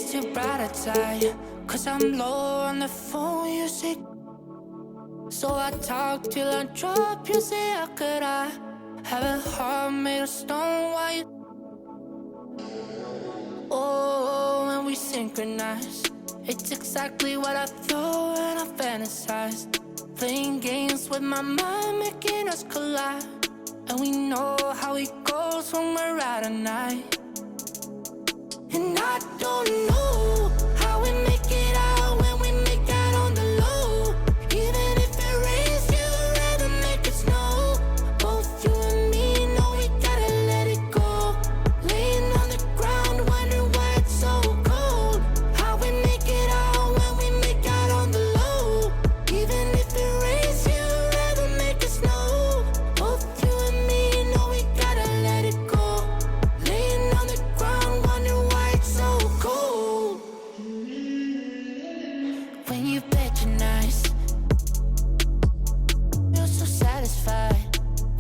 days too bright to die, 'cause I'm low on the phone, you say. So I talk till I drop, you say, how could I have a heart made of stone? Why you? Oh, when we synchronize, it's exactly what I thought and I fantasized. Playing games with my mind, making us collide. And we know how it goes when we're out at night. And I don't know how we make it out when we make out on the low. Even if it rains, you'd rather make it snow. Both you and me know we gotta let it go. Laying on the ground, wondering why it's so cold. How we make it out when we make out on the low. Even if it rains, you'd rather make it snow. Both you and me know we gotta let it go. Laying on the ground, wondering why it's so cold. When you bet you're nice, you're so satisfied.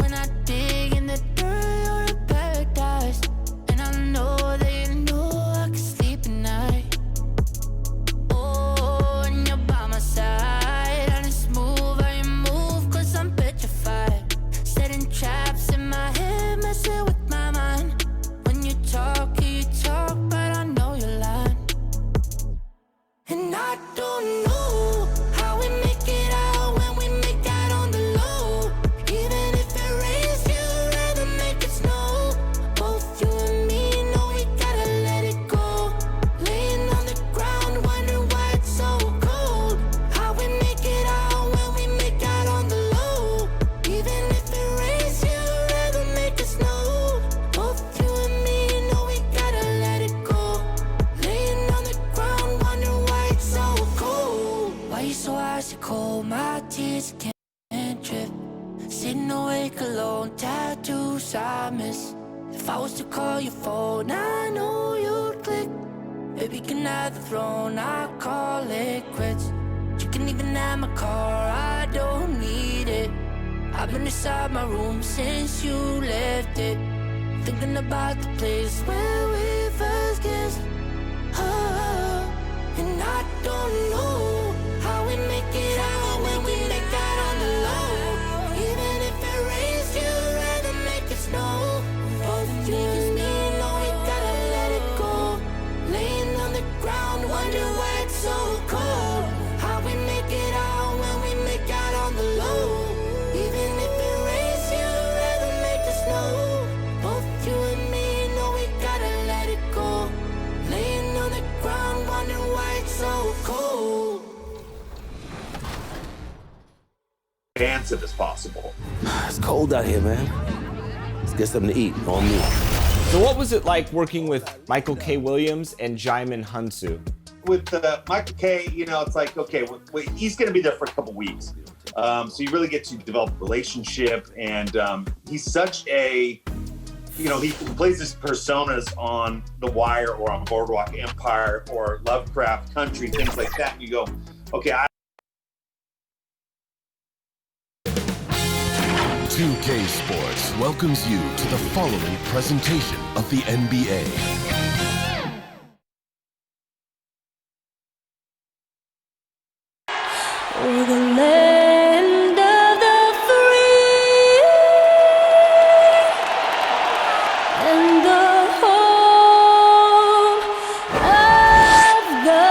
When I dig in the dirt, you're in paradise. And I know that you know I can sleep at night. Oh, and you're by my side, and it's smooth how you move, 'cause I'm petrified. Setting traps in my head, messing with my mind. When you talk, but I know you're lying. And I don't know how we make it out when we make out on the low. Even if it rains, you'd rather make it snow. Both you and me know we gotta let it go. Laying on the ground, wondering why it's so cold. How we make it out when we make out on the low. Even if it rains, you'd rather make it snow. Both you and me know we gotta let it go. Laying on the ground, wondering why it's so cold. Why you so icy cold? My tears can't drip. Sitting awake alone, tattoos I miss. If I was to call your phone, I know you'd click. Baby, can I have the throne? I call it quits. You can even have my car, I don't need it. I've been inside my room since you left it, thinking about the place where we first kissed. Oh, and I don't know how we make it out when we make out on the low. Even if it rains, you'd rather make it snow. Both you and me know we gotta let it go. Laying on the ground, wondering why it's so cold. How we make it out when we make out on the low. Even if it rains, you'd rather make it snow. Both you and me know we gotta let it go. Laying on the ground, wondering why it's so cold. Expansive as possible. It's cold out here, man. Let's get something to eat on me. So what was it like working with Michael K. Williams and Jaimin Hunsu? With Michael K, you know, it's like, okay, he's going to be there for a couple weeks. So you really get to develop a relationship. And he's such a, you know, he plays his personas on The Wire or on Boardwalk Empire or Lovecraft Country, things like that. And you go, okay, 2K Sports welcomes you to the following presentation of the NBA. We're the land of the free and the home of the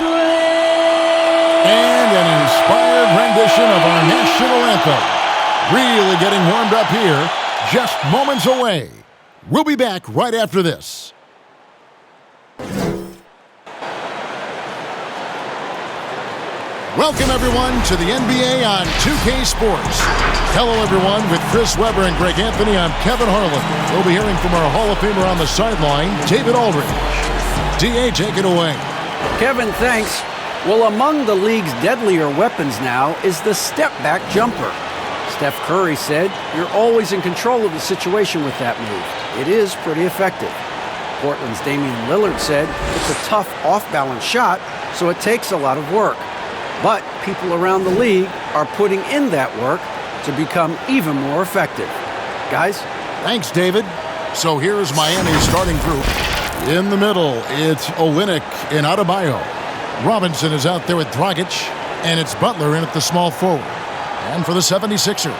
brave. And an inspired rendition of our national anthem. Really getting warmed up here, just moments away. We'll be back right after this. Welcome, everyone, to the NBA on 2K Sports. Hello, everyone. With Chris Webber and Greg Anthony, I'm Kevin Harlan. We'll be hearing from our Hall of Famer on the sideline, David Aldridge. D.A., take it away. Kevin, thanks. Well, among the league's deadlier weapons now is the step-back jumper. Steph Curry said, "You're always in control of the situation with that move. It is pretty effective." Portland's Damian Lillard said, "It's a tough off-balance shot, so it takes a lot of work." But people around the league are putting in that work to become even more effective. Guys? Thanks, David. So here's Miami's starting group. In the middle, it's Olynyk and Adebayo. Robinson is out there with Dragic, and it's Butler in at the small forward. And for the 76ers,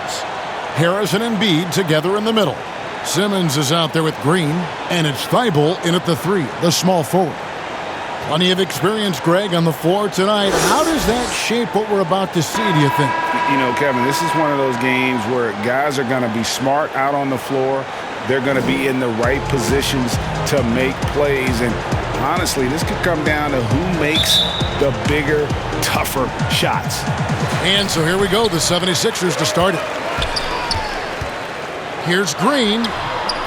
Harris and Embiid together in the middle. Simmons is out there with Green, and it's Thibault in at the 3, the small forward. Plenty of experience, Greg, on the floor tonight. How does that shape what we're about to see, do you think? You know, Kevin, this is one of those games where guys are going to be smart out on the floor. They're going to be in the right positions to make plays. And honestly, this could come down to who makes the bigger, tougher shots. And so here we go, the 76ers to start it. Here's Green.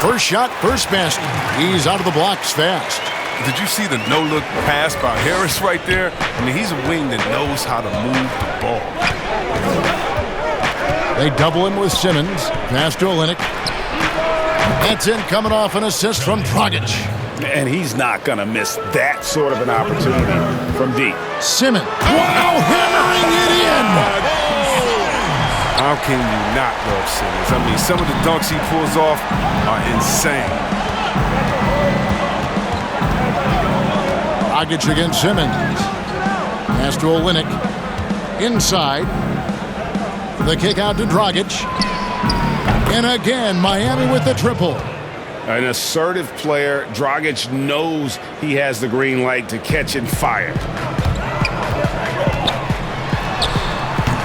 First shot, first basket. He's out of the blocks fast. Did you see the no-look pass by Harris right there? I mean, he's a wing that knows how to move the ball. They double him with Simmons. Pass to Olynyk. That's in, coming off an assist from Dragic. And he's not going to miss that sort of an opportunity from deep. Simmons. Wow, hammering it in. How can you not love Simmons? I mean, some of the dunks he pulls off are insane. Dragic against Simmons. Pass to Olynyk. Inside. The kick out to Dragic. And again, Miami with the triple. An assertive player. Dragic knows he has the green light to catch and fire.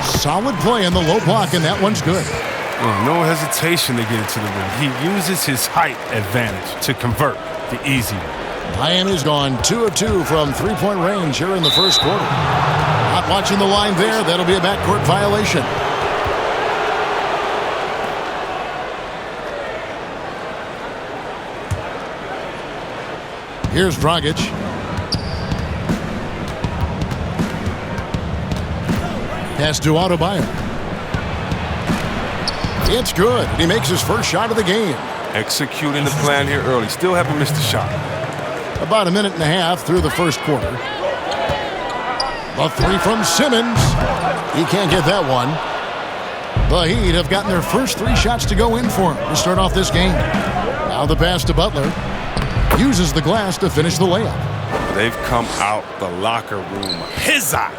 Solid play in the low block, and that one's good. Well, no hesitation to get into the rim. He uses his height advantage to convert the easy one. Miami's gone 2 of 2 from three-point range here in the first quarter. Not watching the line there. That'll be a backcourt violation. Here's Dragic. Pass to Adebayo. It's good. He makes his first shot of the game. Executing the plan here early. Still haven't missed a shot. About a minute and a half through the first quarter. A 3 from Simmons. He can't get that one. The Heat have gotten their first 3 shots to go in for him to start off this game. Now the pass to Butler. Uses the glass to finish the layup. They've come out the locker room. His eye.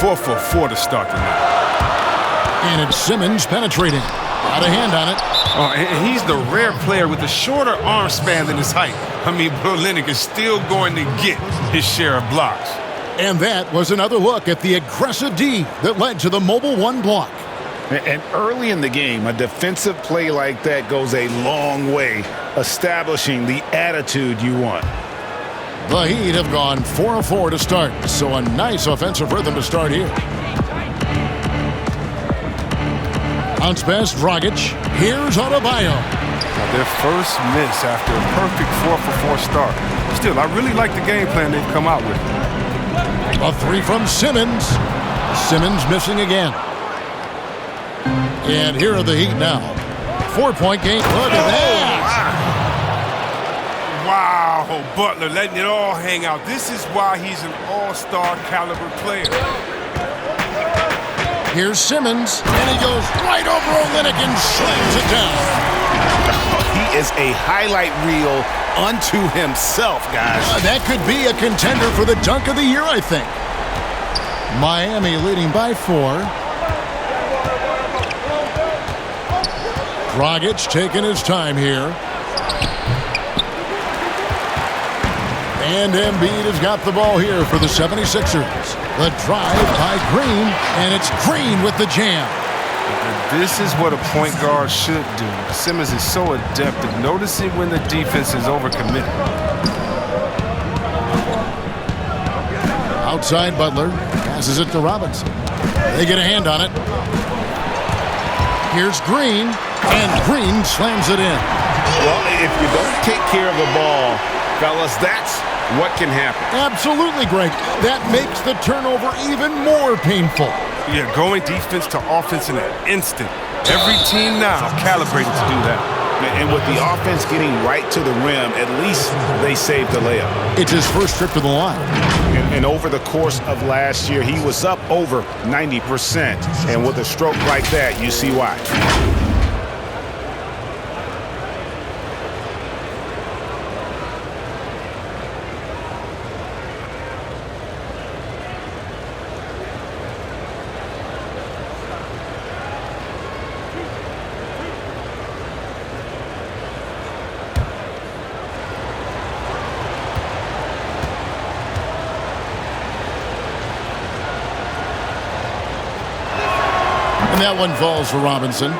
4 for 4 to start the night. And it's Simmons penetrating. Got a hand on it. Oh, and he's the rare player with a shorter arm span than his height. I mean, Olynyk is still going to get his share of blocks. And that was another look at the aggressive D that led to the mobile 1 block. And early in the game, a defensive play like that goes a long way, establishing the attitude you want. The Heat have gone 4 of 4 to start, so a nice offensive rhythm to start here. Bounce pass, Dragic. Here's Adebayo. Their first miss after a perfect 4 for 4 start. Still, I really like the game plan they've come out with. A 3 from Simmons. Simmons missing again. And here are the Heat now. 4-point game. Look at that. Wow, Butler letting it all hang out. This is why he's an all-star caliber player. Here's Simmons, and he goes right over Olynyk and slams it down. He is a highlight reel unto himself, guys. That could be a contender for the dunk of the year, I think. Miami leading by 4. Dragic taking his time here. And Embiid has got the ball here for the 76ers. The drive by Green, and it's Green with the jam. This is what a point guard should do. Simmons is so adept at noticing when the defense is overcommitted. Outside Butler, passes it to Robinson. They get a hand on it. Here's Green, and Green slams it in. Well, if you don't take care of the ball, fellas, that's what can happen. Absolutely, Greg. That makes the turnover even more painful. Yeah, going defense to offense in an instant. Every team now calibrated to do that. And with the offense getting right to the rim, at least they saved the layup. It's his first trip to the line. And over the course of last year, he was up over 90%. And with a stroke like that, you see why. And that one falls for Robinson.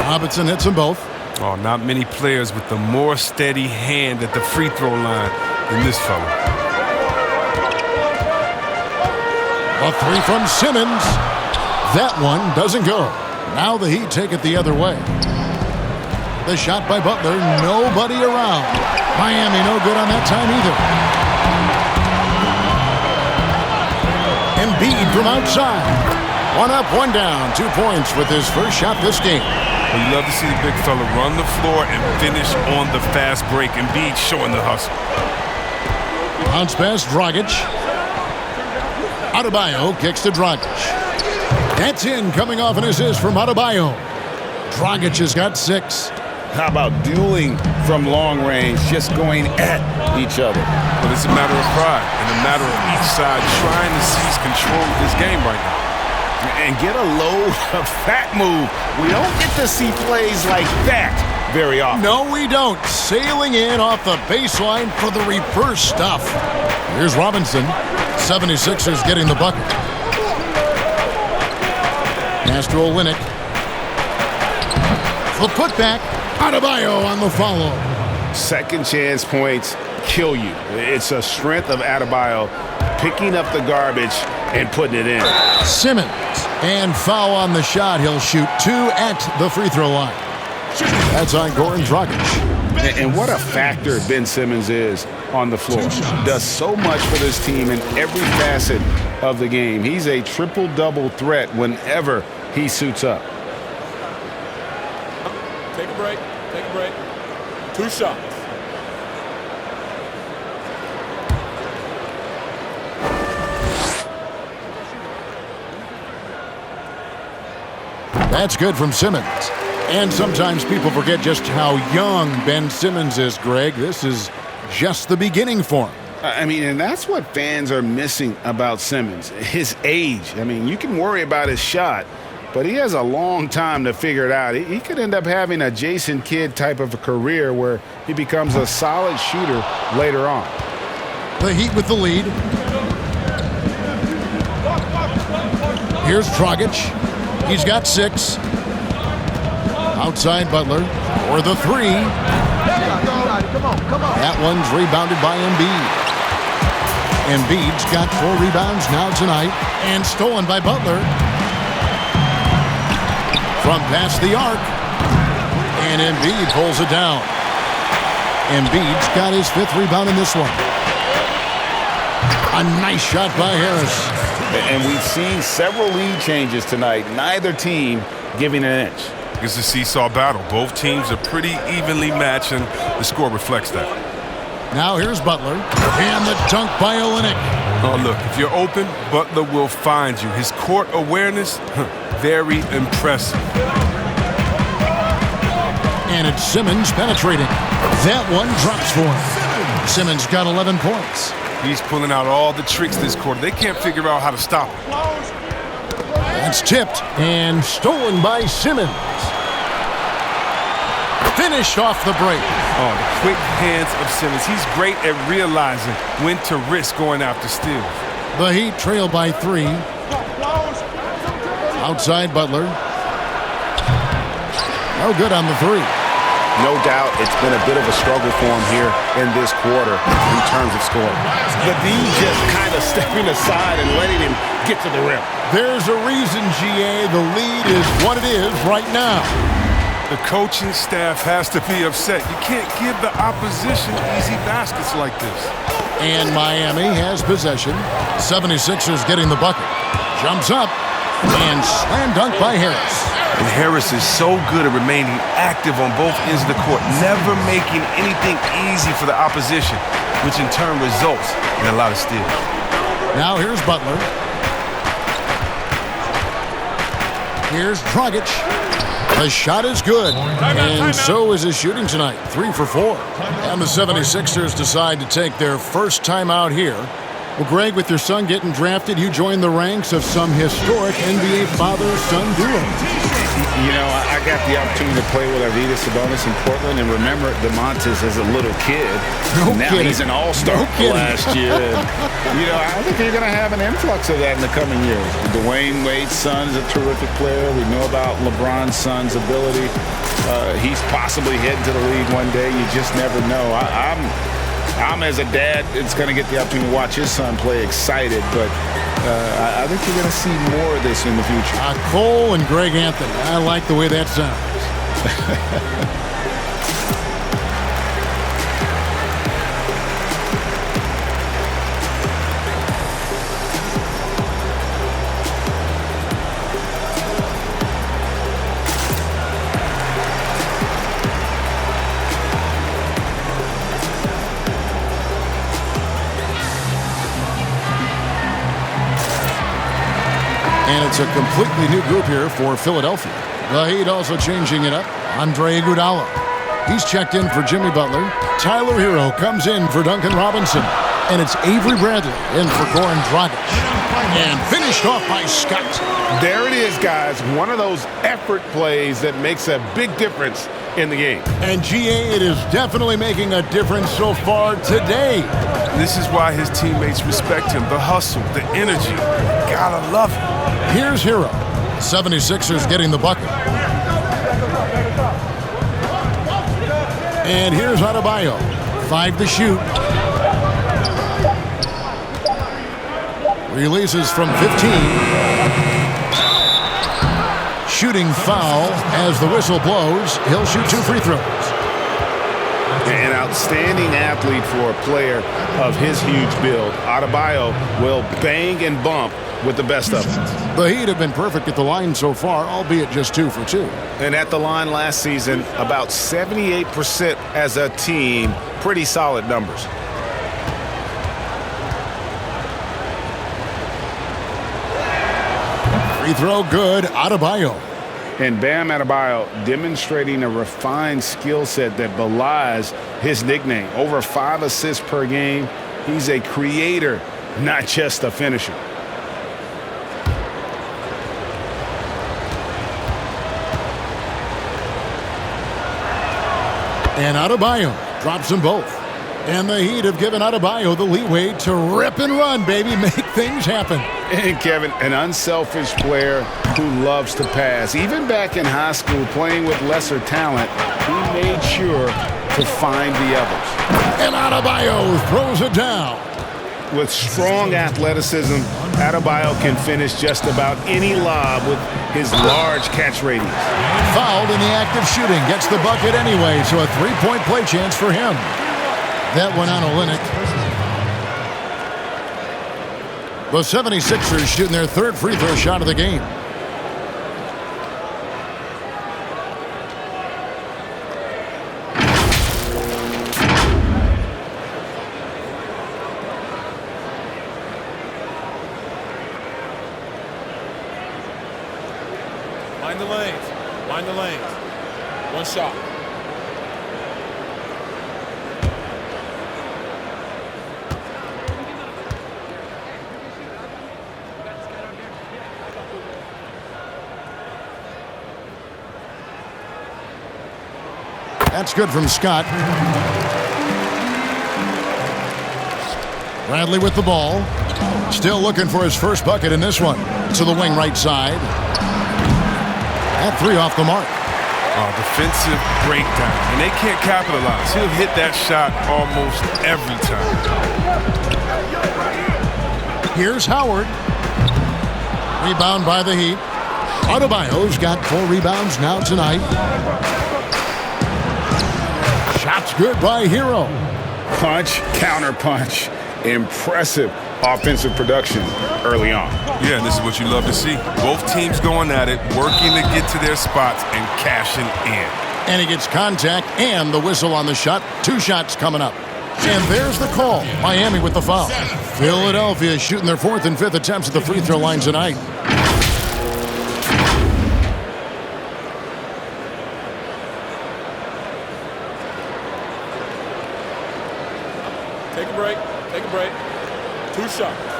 Robinson hits them both. Oh, not many players with a more steady hand at the free throw line than this fella. A three from Simmons. That one doesn't go. Now the Heat take it the other way. The shot by Butler, nobody around. Miami no good on that time either. Embiid from outside. One up, one down. 2 points with his first shot this game. Well, you love to see the big fella run the floor and finish on the fast break. Embiid showing the hustle. Bounce pass, Dragic. Adebayo kicks to Dragic. That's in, coming off an assist from Adebayo. Dragic has got 6. How about dueling from long range, just going at each other? But it's a matter of pride and a matter of each side trying to seize control of this game right now. And get a load of fat move. We don't get to see plays like that very often. No, we don't. Sailing in off the baseline for the reverse stuff. Here's Robinson. 76ers getting the bucket. Pass to Olynyk. The putback. Adebayo on the follow. Second chance points kill you. It's a strength of Adebayo picking up the garbage and putting it in. Simmons. And foul on the shot. He'll shoot 2 at the free throw line. That's on Goran Dragic. And what a factor Ben Simmons is on the floor. Does so much for this team in every facet of the game. He's a triple-double threat whenever he suits up. Take a break. Take a break. 2 shots. That's good from Simmons. And sometimes people forget just how young Ben Simmons is, Greg. This is just the beginning for him. I mean, and that's what fans are missing about Simmons, his age. I mean, you can worry about his shot, but he has a long time to figure it out. He could end up having a Jason Kidd type of a career where he becomes a solid shooter later on. The Heat with the lead. Here's Dragic. He's got 6. Outside Butler for the 3. That one's rebounded by Embiid. Embiid's got 4 rebounds now tonight and stolen by Butler. From past the arc. And Embiid pulls it down. Embiid's got his 5th rebound in this one. A nice shot by Harris. And we've seen several lead changes tonight. Neither team giving an inch. It's a seesaw battle. Both teams are pretty evenly matched, and the score reflects that. Now here's Butler. And the dunk by Olynyk. Oh, look, if you're open, Butler will find you. His court awareness, very impressive. And it's Simmons penetrating. That one drops for him. Simmons got 11 points. He's pulling out all the tricks this quarter. They can't figure out how to stop him. That's tipped and stolen by Simmons. Finished off the break. Oh, the quick hands of Simmons. He's great at realizing when to risk going after steals. The Heat trail by 3. Outside Butler. No good on the 3. No doubt it's been a bit of a struggle for him here in this quarter in terms of scoring. The D just kind of stepping aside and letting him get to the rim. There's a reason, GA, the lead is what it is right now. The coaching staff has to be upset. You can't give the opposition easy baskets like this. And Miami has possession. 76ers getting the bucket. Jumps up and slam dunk by Harris. And Harris is so good at remaining active on both ends of the court, never making anything easy for the opposition, which in turn results in a lot of steals. Now here's Butler. Here's Dragic. The shot is good, and so is his shooting tonight, 3 for 4. And the 76ers decide to take their first timeout here Well, Greg, with your son getting drafted, you joined the ranks of some historic NBA father-son duos. You know, I got the opportunity to play with Arvydas Sabonis in Portland, and remember DeMontis as a little kid. Now he's an all-star last year. You know, I think you're going to have an influx of that in the coming years. Dwayne Wade's son's a terrific player. We know about LeBron's son's ability. He's possibly heading to the league one day. You just never know. I'm as a dad, it's going to get the opportunity to watch his son play excited, but I think you're going to see more of this in the future. Cole and Greg Anthony. I like the way that sounds. And it's a completely new group here for Philadelphia. The Heat also changing it up. Andre Iguodala. He's checked in for Jimmy Butler. Tyler Hero comes in for Duncan Robinson. And it's Avery Bradley in for Goran Dragic. And finished off by Scott. There it is, guys. One of those effort plays that makes a big difference in the game. And GA, it is definitely making a difference so far today. This is why his teammates respect him. The hustle, the energy. Gotta love it. Here's Hero. 76ers getting the bucket. And here's Adebayo. 5 to shoot. Releases from 15. Shooting foul as the whistle blows. He'll shoot 2 free throws. An outstanding athlete for a player of his huge build. Adebayo will bang and bump with the best of them. The Heat have been perfect at the line so far, albeit just 2 for 2. And at the line last season, about 78% as a team. Pretty solid numbers. Free throw good, Adebayo. And Bam Adebayo demonstrating a refined skill set that belies his nickname. Over 5 assists per game. He's a creator, not just a finisher. And Adebayo drops them both. And the Heat have given Adebayo the leeway to rip and run, baby. Make things happen. And Kevin, an unselfish player who loves to pass. Even back in high school, playing with lesser talent, he made sure to find the others. And Adebayo throws it down. With strong athleticism, Adebayo can finish just about any lob with his large catch radius. Fouled in the act of shooting. Gets the bucket anyway, so a 3-point play chance for him. That went on Olynyk. The 76ers shooting their 3rd free throw shot of the game. Mind the lanes. Mind the lanes. One shot. That's good from Scott. Bradley with the ball. Still looking for his first bucket in this one. To the wing right side. That 3 off the mark. Defensive breakdown. And they can't capitalize. He'll hit that shot almost every time. Here's Howard. Rebound by the Heat. Adebayo's got 4 rebounds now tonight. Shots good by Hero. Punch, counter punch. Impressive offensive production early on. Yeah, this is what you love to see. Both teams going at it, working to get to their spots and cashing in. And he gets contact and the whistle on the shot. 2 shots coming up. And there's the call. Miami with the foul. Philadelphia shooting their 4th and 5th attempts at the free throw line tonight. Take a break. Take a break. 2 shots.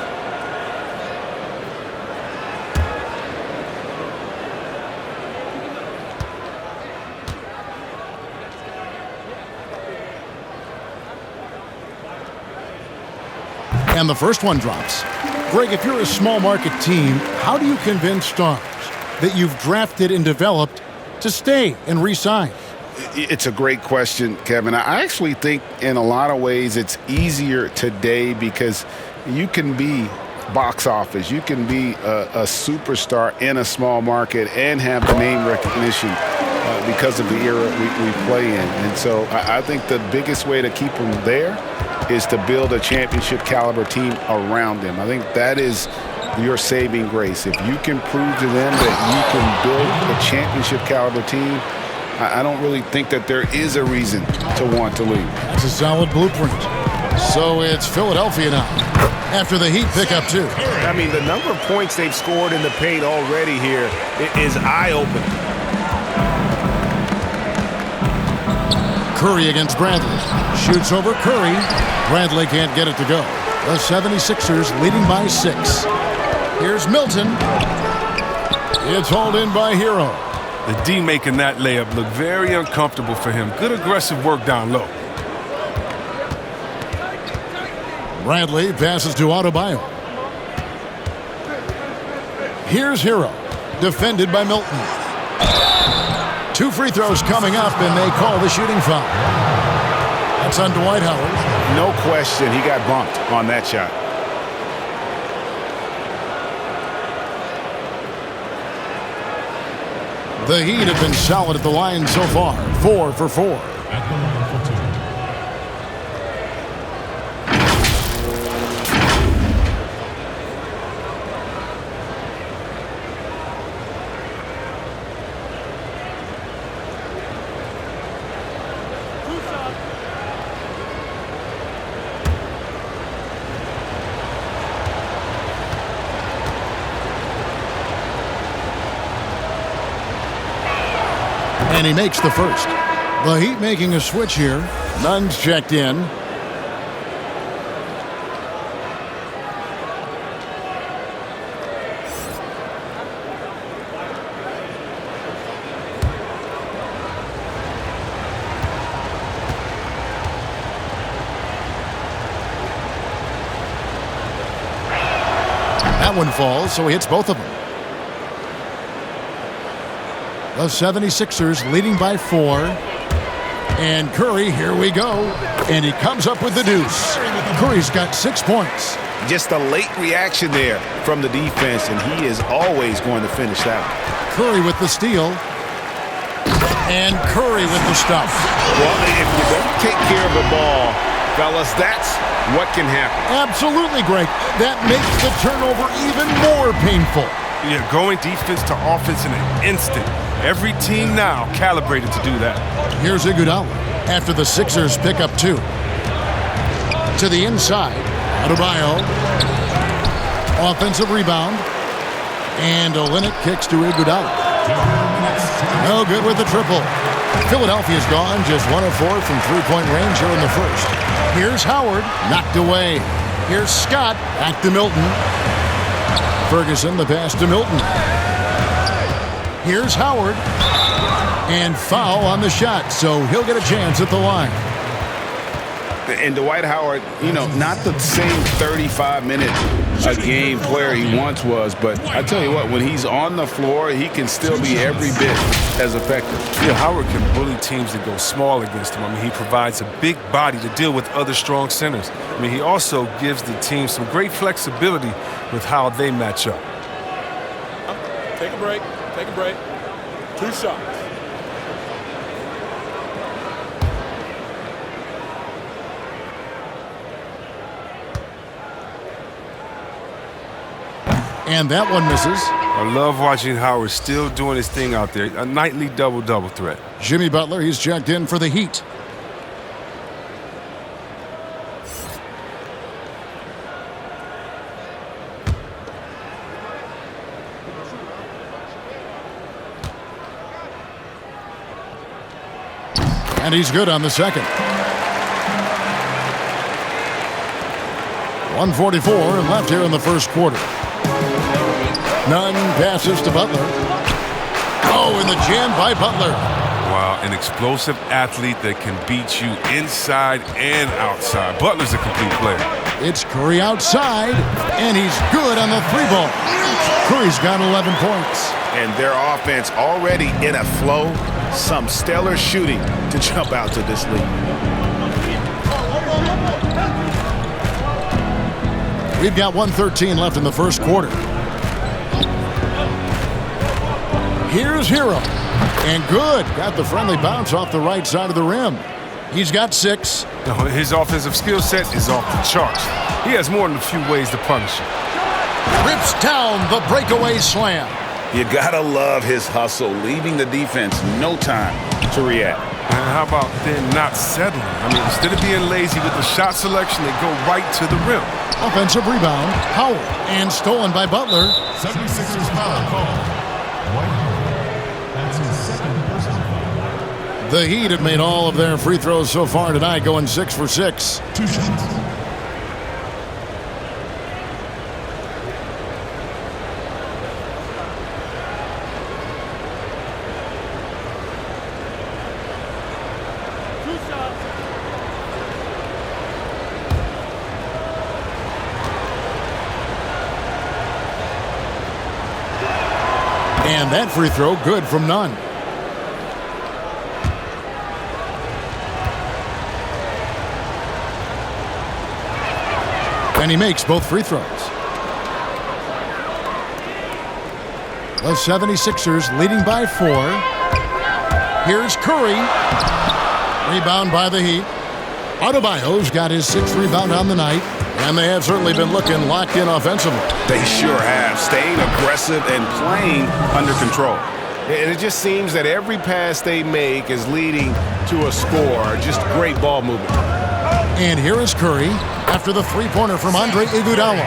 And the first one drops. Greg, if you're a small market team, how do you convince stars that you've drafted and developed to stay and re-sign? It's a great question, Kevin. I actually think in a lot of ways it's easier today because you can be box office. You can be a superstar in a small market and have the name recognition because of the era we play in. And so I think the biggest way to keep them there is to build a championship caliber team around them. I think that is your saving grace. If you can prove to them that you can build a championship caliber team, I don't really think that there is a reason to want to leave. That's a solid blueprint. So it's Philadelphia now after the Heat pick up 2. I mean, the number of points they've scored in the paint already here is eye-opening. Curry against Bradley. Shoots over Curry. Bradley can't get it to go. The 76ers leading by 6. Here's Milton. It's hauled in by Hero. The D making that layup look very uncomfortable for him. Good aggressive work down low. Bradley passes to Adebayo. Here's Hero. Defended by Milton. 2 free throws coming up, and they call the shooting foul. That's on Dwight Howard. No question, he got bumped on that shot. The Heat have been solid at the line so far. 4 for 4. And he makes the first. The Heat making a switch here. Nunn's checked in. That one falls, so he hits both of them. The 76ers leading by 4. And Curry, here we go. And he comes up with the deuce. Curry's got 6 points. Just a late reaction there from the defense, and he is always going to finish that. Curry with the steal. And Curry with the stuff. Well, if you don't take care of the ball, fellas, that's what can happen. Absolutely, Greg. That makes the turnover even more painful. Yeah, going defense to offense in an instant. Every team now calibrated to do that. Here's Iguodala after the Sixers pick up 2. To the inside. Adebayo. Offensive rebound. And Olynyk kicks to Iguodala. No good with the triple. Philadelphia's gone just 1 of 4 from three-point range here in the first. Here's Howard. Knocked away. Here's Scott. Back to Milton. Ferguson, the pass to Milton. Here's Howard. And foul on the shot, so he'll get a chance at the line. And Dwight Howard, you know, not the same 35-minute-a-game player he once was, but I tell you what, when he's on the floor, he can still be every bit as effective. Yeah, Howard can bully teams that go small against him. I mean, he provides a big body to deal with other strong centers. I mean, he also gives the team some great flexibility with how they match up. Take a break. Take a break. 2 shots. And that one misses. I love watching Howard still doing his thing out there. A nightly double-double threat. Jimmy Butler, he's checked in for the Heat. And he's good on the second. 1:44 left here in the first quarter. Nunn passes to Butler. Oh, in the jam by Butler. Wow, an explosive athlete that can beat you inside and outside. Butler's a complete player. It's Curry outside, and he's good on the three ball. Curry's got 11 points. And their offense already in a flow. Some stellar shooting to jump out to this lead. We've got 1:13 left in the first quarter. Here's Hero. And good. Got the friendly bounce off the right side of the rim. He's got 6. His offensive skill set is off the charts. He has more than a few ways to punish him. Rips down the breakaway slam. You gotta love his hustle, leaving the defense no time to react. And how about then not settling? I mean, instead of being lazy with the shot selection, they go right to the rim. Offensive rebound, Howard, and stolen by Butler. 76ers foul call. That's his second personal foul. The Heat have made all of their free throws so far tonight, going 6 for 6. 2 shots. And that free throw good from Nunn. And he makes both free throws. The 76ers leading by 4. Here's Curry. Rebound by the Heat. Adebayo's got his 6th rebound on the night. And they have certainly been looking locked in offensively. They sure have, staying aggressive and playing under control. And it just seems that every pass they make is leading to a score. Just great ball movement. And here is Curry after the three-pointer from Andre Iguodala.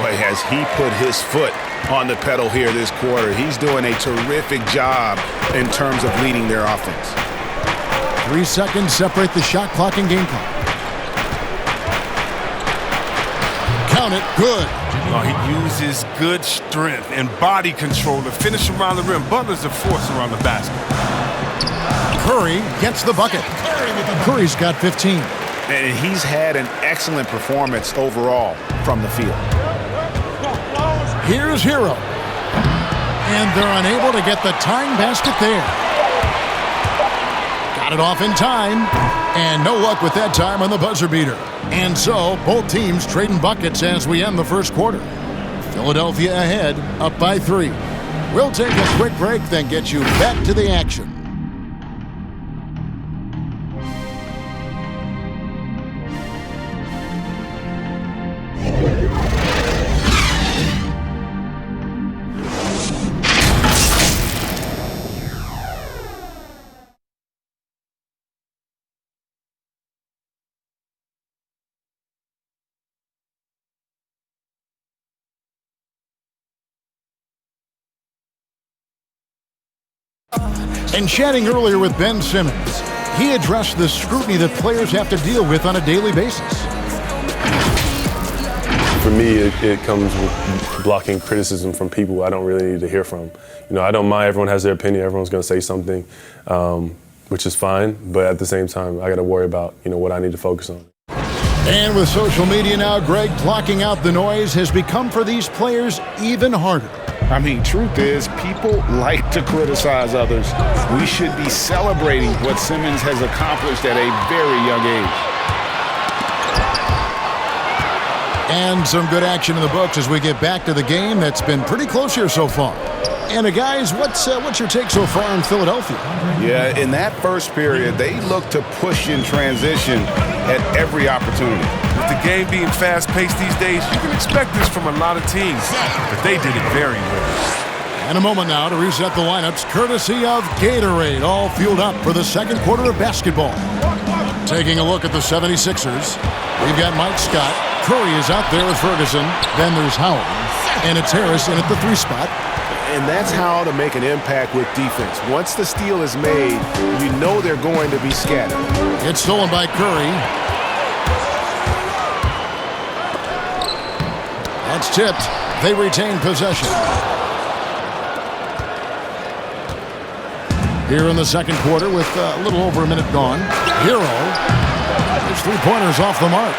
Boy, has he put his foot on the pedal here this quarter. He's doing a terrific job in terms of leading their offense. 3 seconds separate the shot clock and game clock. Count it, good. Oh, he uses good strength and body control to finish around the rim. Butler's a force around the basket. Curry gets the bucket. Curry's got 15. And he's had an excellent performance overall from the field. Here's Hero. And they're unable to get the tying basket there. Got it off in time. And no luck with that time on the buzzer beater. And so, both teams trading buckets as we end the first quarter. Philadelphia ahead, up by 3. We'll take a quick break, then get you back to the action. And chatting earlier with Ben Simmons, he addressed the scrutiny that players have to deal with on a daily basis. For me, it comes with blocking criticism from people I don't really need to hear from. You know, I don't mind. Everyone has their opinion. Everyone's going to say something, which is fine. But at the same time, I got to worry about, what I need to focus on. And with social media now, Greg, blocking out the noise has become for these players even harder. I mean, truth is, people like to criticize others. We should be celebrating what Simmons has accomplished at a very young age. And some good action in the books as we get back to the game that's been pretty close here so far. And guys, what's your take so far on Philadelphia? Yeah, in that first period, they looked to push in transition at every opportunity. With the game being fast-paced these days, you can expect this from a lot of teams, but they did it very well. And a moment now to reset the lineups, courtesy of Gatorade, all fueled up for the second quarter of basketball. Taking a look at the 76ers, we've got Mike Scott. Curry is out there with Ferguson. Then there's Howard. And it's Harris in at the 3 spot. And that's how to make an impact with defense. Once the steal is made, you know they're going to be scattered. It's stolen by Curry. That's tipped. They retain possession. Here in the second quarter with a little over a minute gone. Hero. His three-pointers off the mark.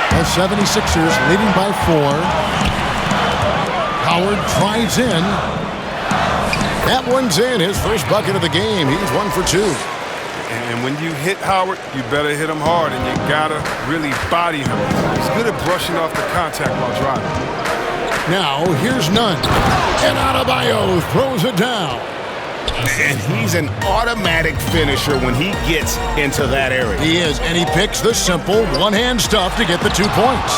The 76ers leading by 4. Howard drives in. That one's in. His first bucket of the game. He's 1 for 2. And when you hit Howard, you better hit him hard, and you gotta really body him. He's good at brushing off the contact while driving. Now, here's Nunn. And Adebayo throws it down. And he's an automatic finisher when he gets into that area. He is, and he picks the simple one-hand stuff to get the 2 points.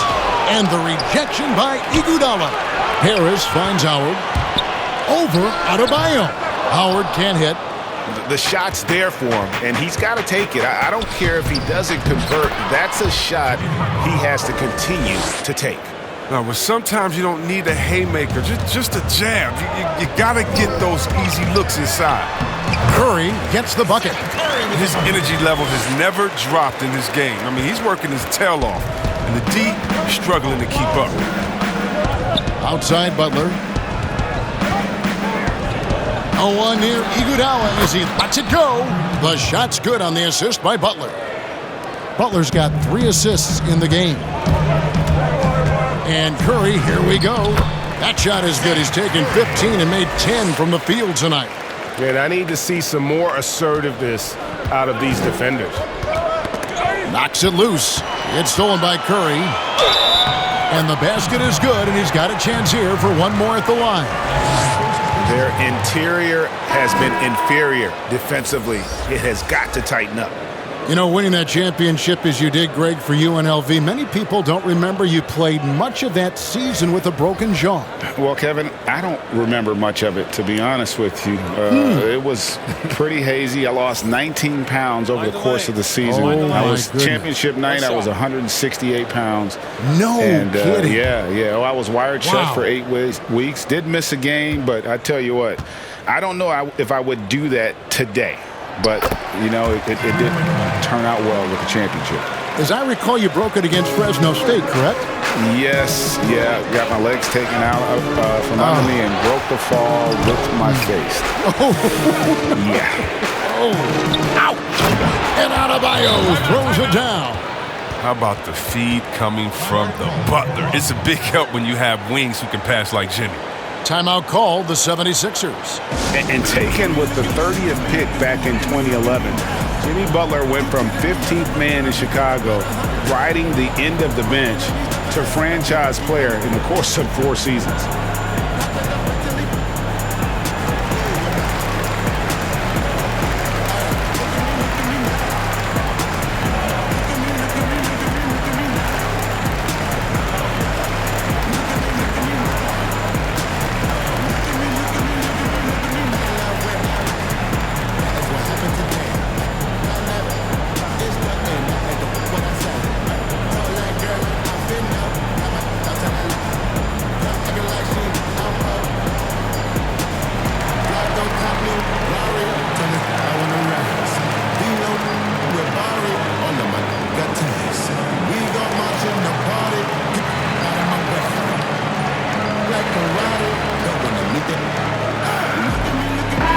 And the rejection by Iguodala. Harris finds Howard. Over Adebayo. Howard can't hit. The shot's there for him, and he's got to take it. I don't care if he doesn't convert. That's a shot he has to continue to take. No, but sometimes you don't need a haymaker, just a jab. You got to get those easy looks inside. Curry gets the bucket. His energy level has never dropped in this game. I mean, he's working his tail off, and the D struggling to keep up. Outside Butler. 0-1 near Iguodala as he lets it go. The shot's good on the assist by Butler. Butler's got 3 assists in the game. And Curry, here we go. That shot is good. He's taken 15 and made 10 from the field tonight. And I need to see some more assertiveness out of these defenders. Knocks it loose. It's stolen by Curry. And the basket is good, and he's got a chance here for one more at the line. Their interior has been inferior defensively. It has got to tighten up. You know, winning that championship as you did, Greg, for UNLV, many people don't remember you played much of that season with a broken jaw. Well, Kevin, I don't remember much of it, to be honest with you. It was pretty hazy. I lost 19 pounds over the course of the season. I was championship night. I was 168 pounds. No kidding. Yeah. I was wired shut for 8 weeks. Did miss a game, but I tell you what, I don't know if I would do that today. But, you know, it did turn out well with the championship. As I recall, you broke it against Fresno State, correct? Yes, got my legs taken out from under me and broke the fall with my face. Ouch! And Adebayo throws it down. How about the feed coming from the Butler? It's a big help when you have wings who can pass like Jimmy. Timeout called the 76ers. And taken with the 30th pick back in 2011, Jimmy Butler went from 15th man in Chicago, riding the end of the bench, to franchise player in the course of 4 seasons.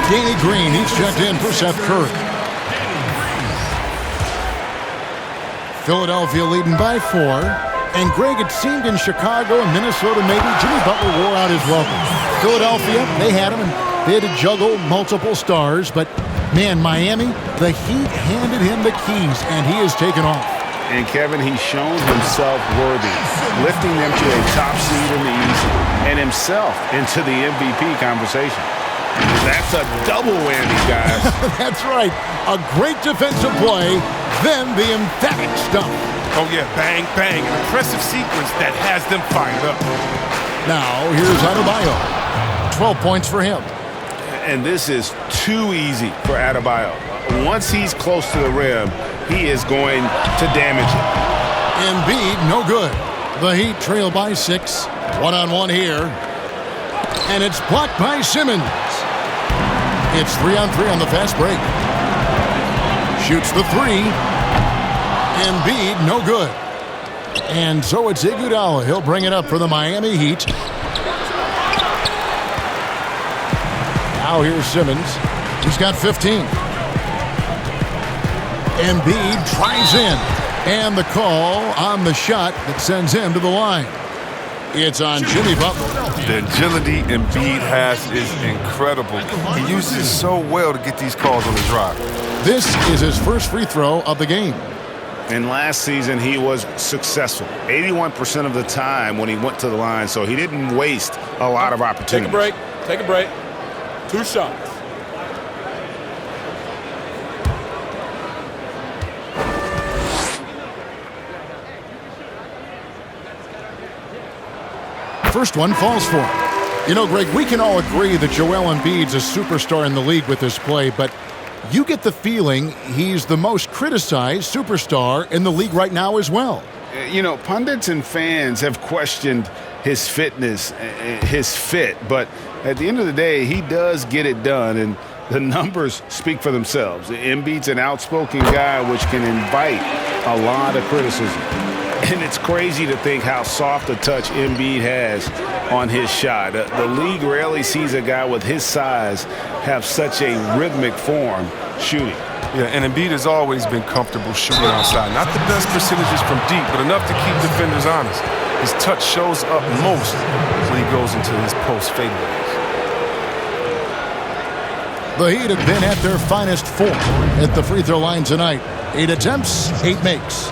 Danny Green, he's checked in for Seth Curry. Philadelphia leading by 4. And Greg, it seemed in Chicago and Minnesota maybe Jimmy Butler wore out his welcome. Philadelphia, they had him and they had to juggle multiple stars. But, man, Miami, the Heat handed him the keys and he has taken off. And, Kevin, he's shown himself worthy, lifting them to a top seed in the East and himself into the MVP conversation. That's a double whammy, guys. That's right. A great defensive play, then the emphatic stuff. Oh, yeah, bang, bang. An impressive sequence that has them fired up. Now, here's Adebayo. 12 points for him. And this is too easy for Adebayo. Once he's close to the rim, he is going to damage it. Embiid, no good. The Heat trail by 6. One-on-one here. And it's blocked by Simmons. It's 3-on-3 on the fast break. Shoots the 3. Embiid, no good. And so it's Iguodala. He'll bring it up for the Miami Heat. Now here's Simmons. He's got 15. Embiid drives in. And the call on the shot that sends him to the line. It's on Jimmy Butler. The agility Embiid has is incredible. He uses it so well to get these calls on the drive. This is his first free throw of the game. And last season, he was successful 81% of the time when he went to the line, so he didn't waste a lot of opportunities. Take a break. 2 shots. First one falls for him. You know, Greg, we can all agree that Joel Embiid's a superstar in the league with this play, but you get the feeling he's the most criticized superstar in the league right now as well. You know, pundits and fans have questioned his fitness, his fit, but at the end of the day, he does get it done, and the numbers speak for themselves. Embiid's an outspoken guy, which can invite a lot of criticism. And it's crazy to think how soft a touch Embiid has on his shot. The league rarely sees a guy with his size have such a rhythmic form shooting. Yeah, and Embiid has always been comfortable shooting outside. Not the best percentages from deep, but enough to keep defenders honest. His touch shows up most when he goes into his post fadeaways. The Heat have been at their finest 4 at the free throw line tonight. 8 attempts, 8 makes.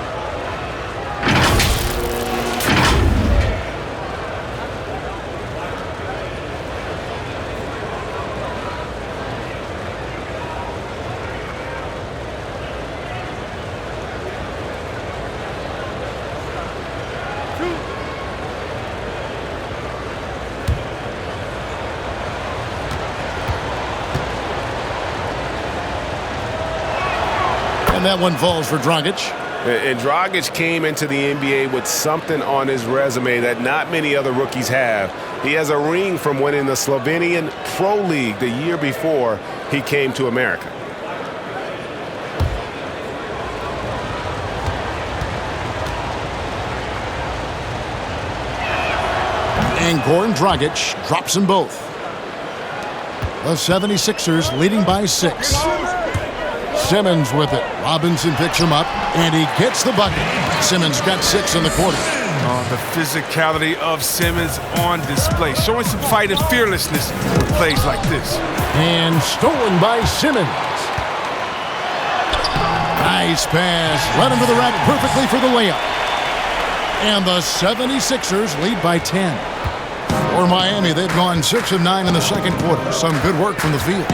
And that one falls for Dragic. And Dragic came into the NBA with something on his resume that not many other rookies have. He has a ring from winning the Slovenian Pro League the year before he came to America. And Goran Dragic drops them both. The 76ers leading by 6. Simmons with it. Robinson picks him up, and he gets the bucket. Simmons got 6 in the quarter. Oh, the physicality of Simmons on display, showing some fight and fearlessness with plays like this. And stolen by Simmons. Nice pass. Led him to the rack perfectly for the layup. And the 76ers lead by 10. For Miami, they've gone 6 of 9 in the second quarter. Some good work from the field.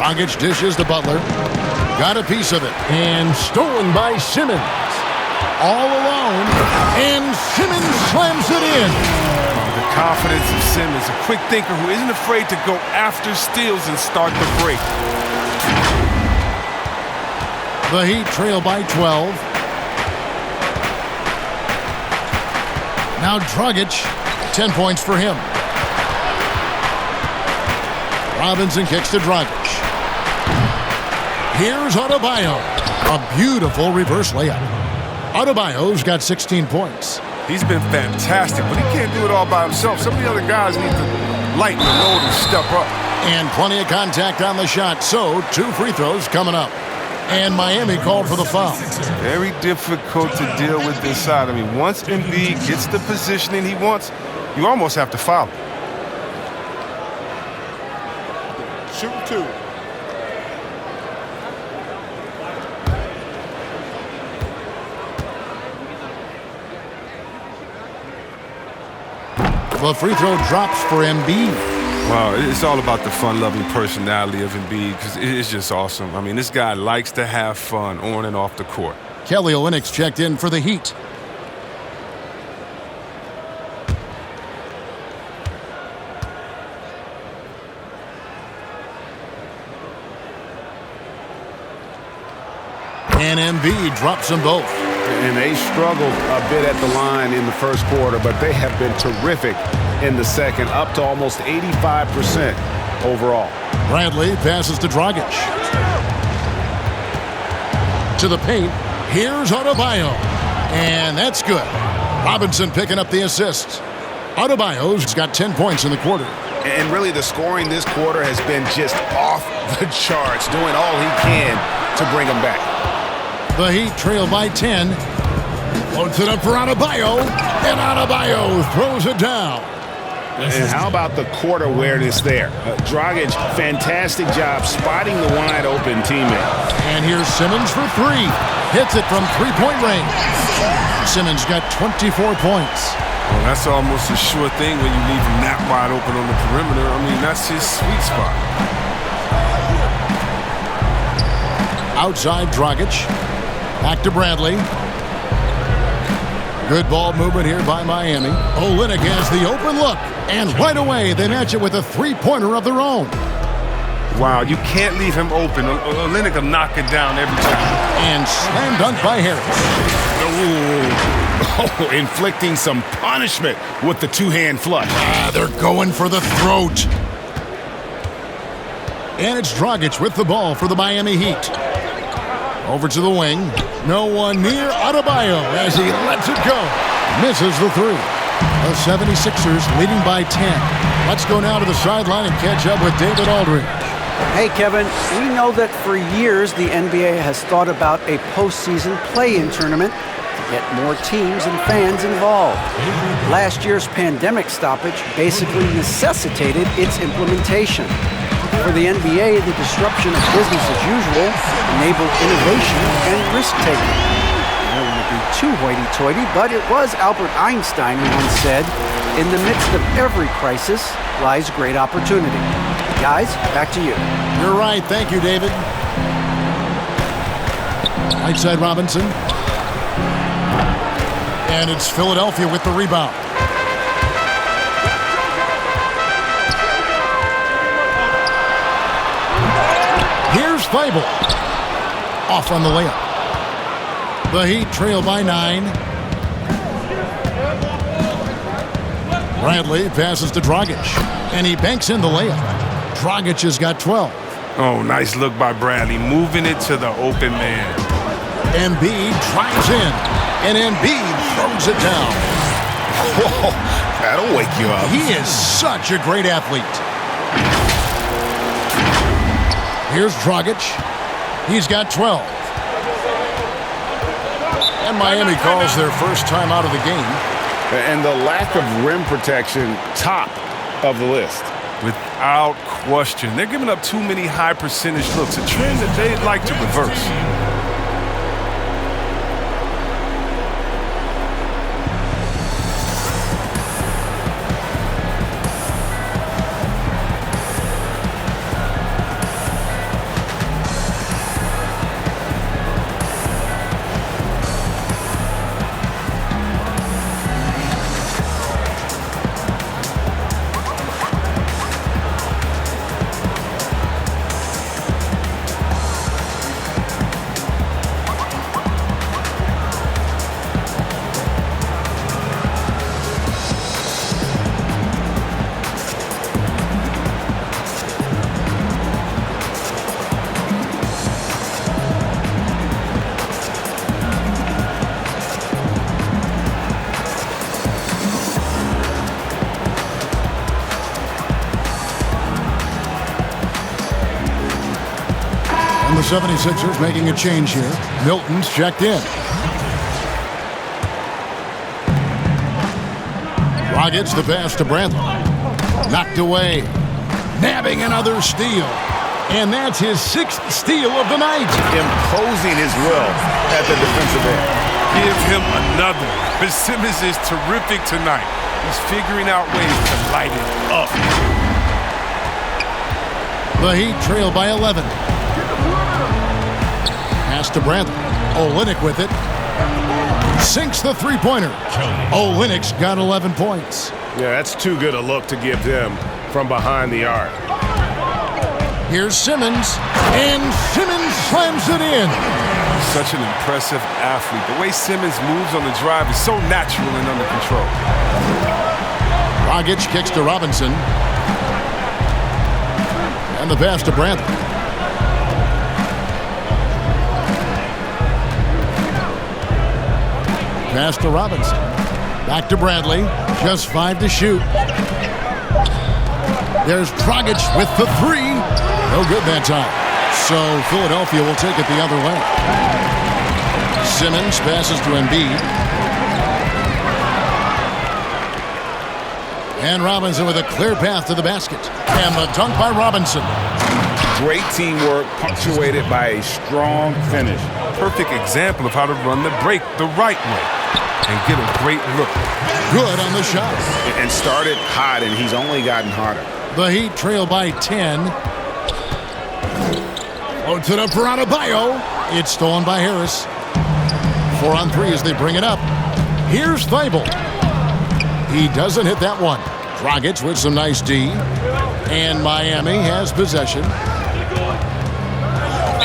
Dragic dishes to Butler. Got a piece of it. And stolen by Simmons. All alone. And Simmons slams it in. The confidence of Simmons, a quick thinker who isn't afraid to go after steals and start the break. The Heat trail by 12. Now Dragic, 10 points for him. Robinson kicks to Dragic. Here's Adebayo. A beautiful reverse layup. Adebayo's got 16 points. He's been fantastic, but he can't do it all by himself. Some of the other guys need to lighten the load and step up. And plenty of contact on the shot, so 2 free throws coming up. And Miami called for the foul. Very difficult to deal with this side. I mean, once Embiid gets the positioning he wants, you almost have to foul. Shooting 2. The free throw drops for Embiid. Wow, it's all about the fun-loving personality of Embiid because it's just awesome. I mean, this guy likes to have fun on and off the court. Kelly Olynyk's checked in for the Heat. And Embiid drops them both. And they struggled a bit at the line in the first quarter, but they have been terrific in the second, up to almost 85% overall. Bradley passes to Dragic. To the paint. Here's Adebayo. And that's good. Robinson picking up the assist. Adebayo's got 10 points in the quarter. And really, the scoring this quarter has been just off the charts, doing all he can to bring them back. The Heat trail by 10. Loads it up for Adebayo, and Adebayo throws it down. And how about the court awareness there? Dragic, fantastic job spotting the wide-open teammate. And here's Simmons for three. Hits it from three-point range. Simmons got 24 points. Well, that's almost a sure thing when you leave him that wide open on the perimeter. I mean, that's his sweet spot. Outside Dragic. Back to Bradley. Good ball movement here by Miami. Olynyk has the open look. And right away, they match it with a three-pointer of their own. Wow, you can't leave him open. Olynyk will knock it down every time. And slam dunk by Harris. Oh, inflicting some punishment with the two-hand flush. They're going for the throat. And it's Dragic with the ball for the Miami Heat. Over to the wing. No one near Adebayo as he lets it go. Misses the three. The 76ers leading by 10. Let's go now to the sideline and catch up with David Aldridge. Hey, Kevin, we know that for years the NBA has thought about a postseason play-in tournament to get more teams and fans involved. Last year's pandemic stoppage basically necessitated its implementation. For the NBA, the disruption of business as usual enabled innovation and risk-taking. I don't want to be too hoity-toity, but it was Albert Einstein who once said, "In the midst of every crisis lies great opportunity." Guys, back to you. You're right. Thank you, David. Right side Robinson. And it's Philadelphia with the rebound. Here's Fable. Off on the layup. The Heat trail by 9. Bradley passes to Dragic. And he banks in the layup. Dragic has got 12. Oh, nice look by Bradley, moving it to the open man. Embiid drives in, and Embiid throws it down. Whoa, that'll wake you up. He is such a great athlete. Here's Dragic. He's got 12. And Miami calls their first time out of the game. And the lack of rim protection, top of the list. Without question. They're giving up too many high percentage looks, a trend that they'd like to reverse. The 76ers making a change here. Milton's checked in. Dragic the pass to Bradley. Knocked away. Nabbing another steal. And that's his 6th steal of the night. Imposing his will at the defensive end. Give him another. But Simmons is terrific tonight. He's figuring out ways to light it up. The Heat trail by 11. Pass to Bradley. Olynyk with it. Sinks the three-pointer. Olynyk's got 11 points. Yeah, that's too good a look to give them from behind the arc. Here's Simmons. And Simmons slams it in. Such an impressive athlete. The way Simmons moves on the drive is so natural and under control. Dragic kicks to Robinson. And the pass to Bradley. pass to Robinson. Back to Bradley. Just 5 to shoot. There's Dragic with the 3. No good that time. So Philadelphia will take it the other way. Simmons passes to Embiid. And Robinson with a clear path to the basket. And the dunk by Robinson. Great teamwork punctuated by a strong finish. Perfect example of how to run the break the right way and get a great look. Good on the shot. And started hot, and he's only gotten hotter. The Heat trail by 10. Floats it up for Adebayo. It's stolen by Harris. 4 on 3 as they bring it up. Here's Thibault. He doesn't hit that one. Dragic with some nice D. And Miami has possession.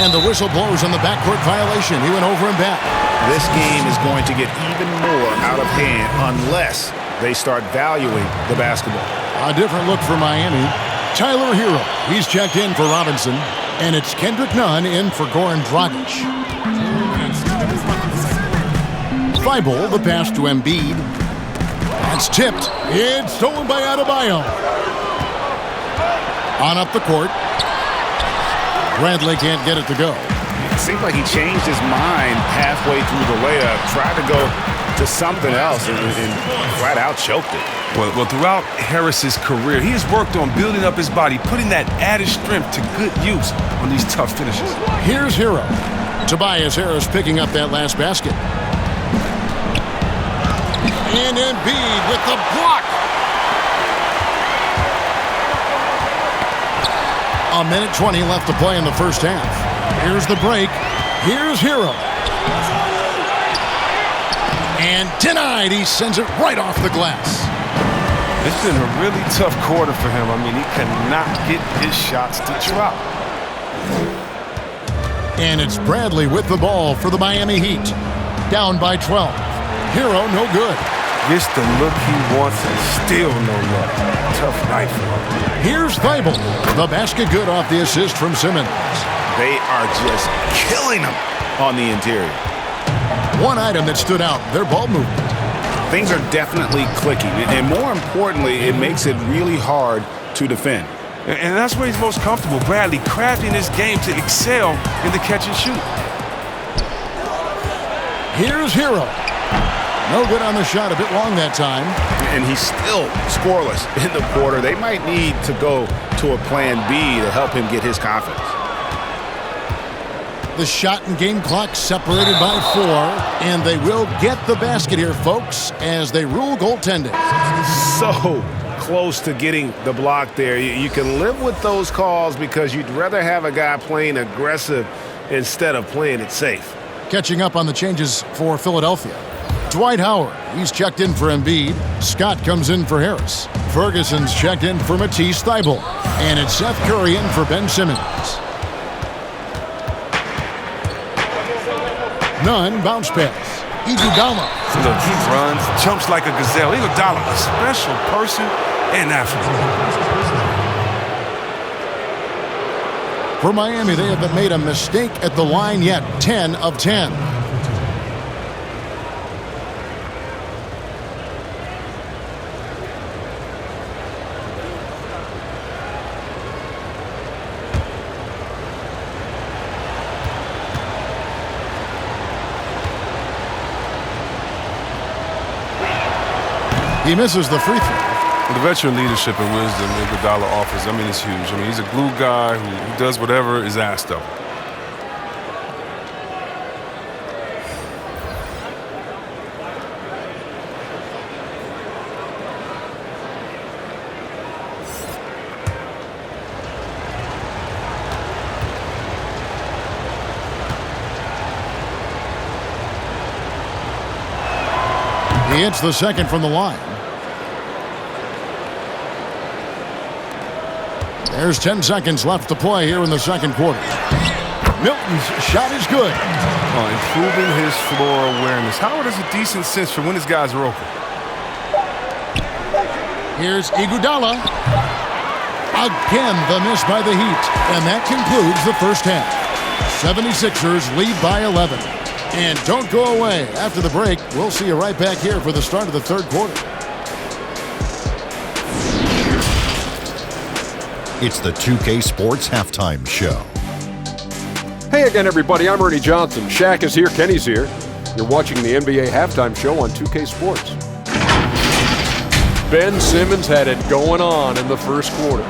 And the whistle blows on the backcourt violation. He went over and back. This game is going to get even more out of hand unless they start valuing the basketball. A different look for Miami. Tyler Hero. He's checked in for Robinson. And it's Kendrick Nunn in for Goran Dragic. Thibault, the pass to Embiid. That's tipped. It's stolen by Adebayo. On up the court. Bradley can't get it to go. It seemed like he changed his mind halfway through the layup, tried to go to something else, and flat out choked it. Well, throughout Harris's career, he has worked on building up his body, putting that added strength to good use on these tough finishes. Here's Hero. Tobias Harris picking up that last basket. And Embiid with the block. A minute 20 left to play in the first half. Here's the break. Here's Hero. And denied. He sends it right off the glass. It's been a really tough quarter for him. I mean, he cannot get his shots to drop. And it's Bradley with the ball for the Miami Heat. Down by 12. Hero no good. Gets the look he wants and still no luck. Tough night for him. Here's Thibault. The basket good off the assist from Simmons. They are just killing him on the interior. One item that stood out, their ball movement. Things are definitely clicking, and more importantly, it makes it really hard to defend. And that's where he's most comfortable. Bradley crafting his game to excel in the catch and shoot. Here's Hero. No good on the shot, a bit long that time. And he's still scoreless in the quarter. They might need to go to a plan B to help him get his confidence. The shot and game clock separated by 4, and they will get the basket here, folks, as they rule goaltending. So close to getting the block there. You can live with those calls because you'd rather have a guy playing aggressive instead of playing it safe. Catching up on the changes for Philadelphia. Dwight Howard, he's checked in for Embiid. Scott comes in for Harris. Ferguson's checked in for Matisse Thybulle. And it's Seth Curry in for Ben Simmons. Nunn, bounce pass. Iguodala. Look, he runs, jumps like a gazelle. Iguodala, a special person and athlete. For Miami, they haven't made a mistake at the line yet. 10 of 10. He misses the free throw. The veteran leadership and wisdom Iguodala offers, I mean, it's huge. I mean, he's a glue guy who does whatever is asked of him. He hits the second from the line. There's 10 seconds left to play here in the second quarter. Milton's shot is good. Improving his floor awareness. Howard has a decent sense for when his guys are open. Here's Iguodala. Again, the miss by the Heat. And that concludes the first half. 76ers lead by 11. And don't go away. After the break, we'll see you right back here for the start of the third quarter. It's the 2K Sports Halftime Show. Hey again, everybody. I'm Ernie Johnson. Shaq is here. Kenny's here. You're watching the NBA Halftime Show on 2K Sports. Ben Simmons had it going on in the first quarter.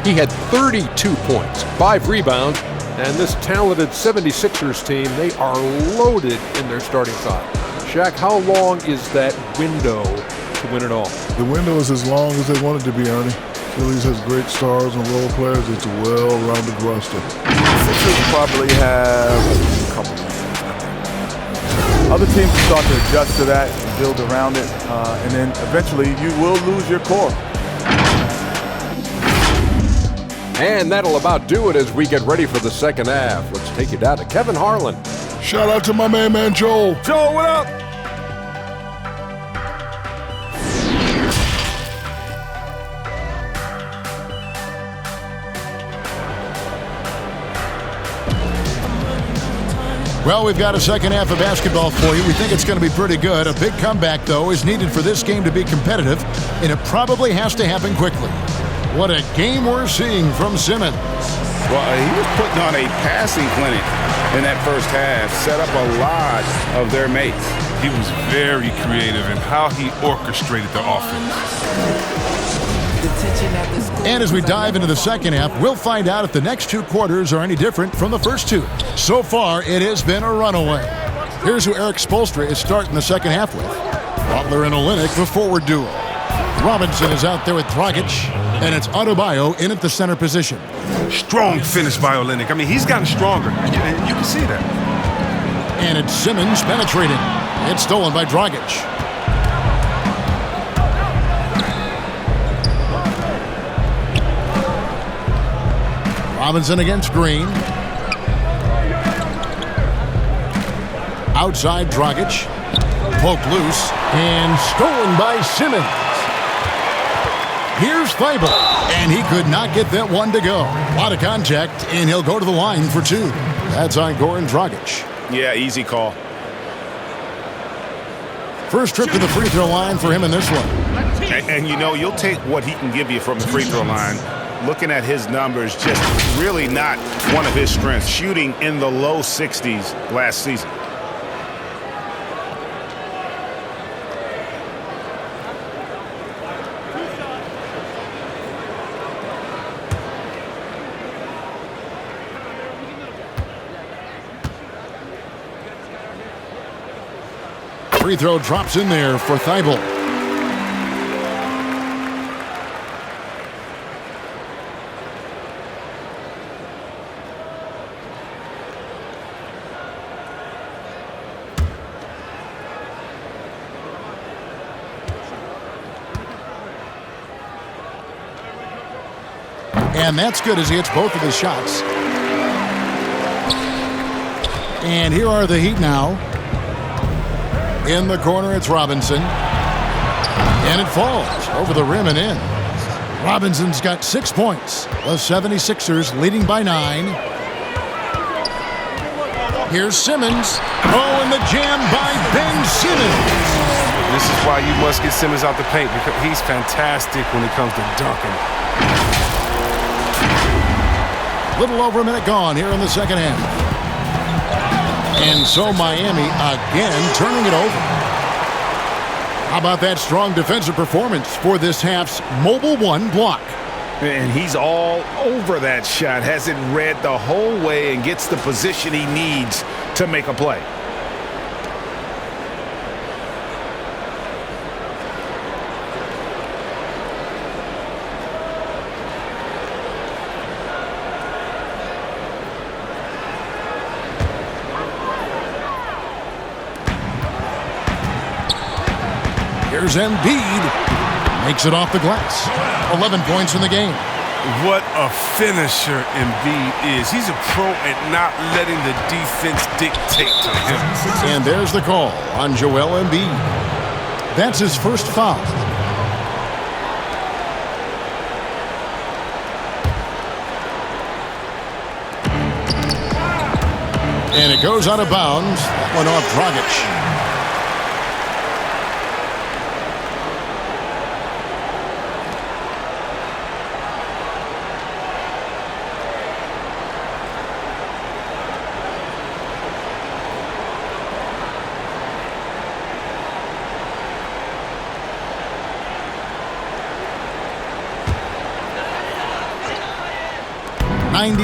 He had 32 points, 5 rebounds, and this talented 76ers team, they are loaded in their starting five. Shaq, how long is that window to win it all? The window is as long as they want it to be, Ernie. Phillies has great stars and role players. It's a well-rounded roster. Sixers probably have a couple of other teams will start to adjust to that and build around it, and then eventually you will lose your core. And that'll about do it as we get ready for the second half. Let's take you down to Kevin Harlan. Shout out to my man Joel. Joel, what up? Well, we've got a second half of basketball for you. We think it's going to be pretty good. A big comeback, though, is needed for this game to be competitive, and it probably has to happen quickly. What a game we're seeing from Simmons. Well, he was putting on a passing clinic in that first half, set up a lot of their mates. He was very creative in how he orchestrated the offense. And as we dive into the second half, we'll find out if the next two quarters are any different from the first two. So far, it has been a runaway. Here's who Eric Spoelstra is starting the second half with. Butler and Olynyk, the forward duo. Robinson is out there with Dragic, and it's Adebayo in at the center position. Strong finish by Olynyk. I mean, he's gotten stronger. You can see that. And it's Simmons penetrating. It's stolen by Dragic. Robinson against Green. Outside Dragic. Poked loose and stolen by Simmons. Here's Thibault, and he could not get that one to go. A lot of contact, and he'll go to the line for two. That's on Goran Dragic. Yeah, easy call. First trip to the free throw line for him in this one. And you know, you'll take what he can give you from the free throw line. Looking at his numbers, just really not one of his strengths. Shooting in the low 60s last season. Free throw drops in there for Thibault. And that's good as he hits both of his shots. And here are the Heat now. In the corner, it's Robinson. And it falls over the rim and in. Robinson's got 6 points. The 76ers leading by 9. Here's Simmons. Oh, and the jam by Ben Simmons. This is why you must get Simmons out the paint, because he's fantastic when it comes to dunking. Little over a minute gone here in the second half. And so Miami again turning it over. How about that strong defensive performance for this half's Mobile One block? And he's all over that shot. Has it read the whole way and gets the position he needs to make a play. Here's Embiid. Makes it off the glass. 11 points in the game. What a finisher Embiid is. He's a pro at not letting the defense dictate to him. And there's the call on Joel Embiid. That's his first foul. And it goes out of bounds. That one off Dragic.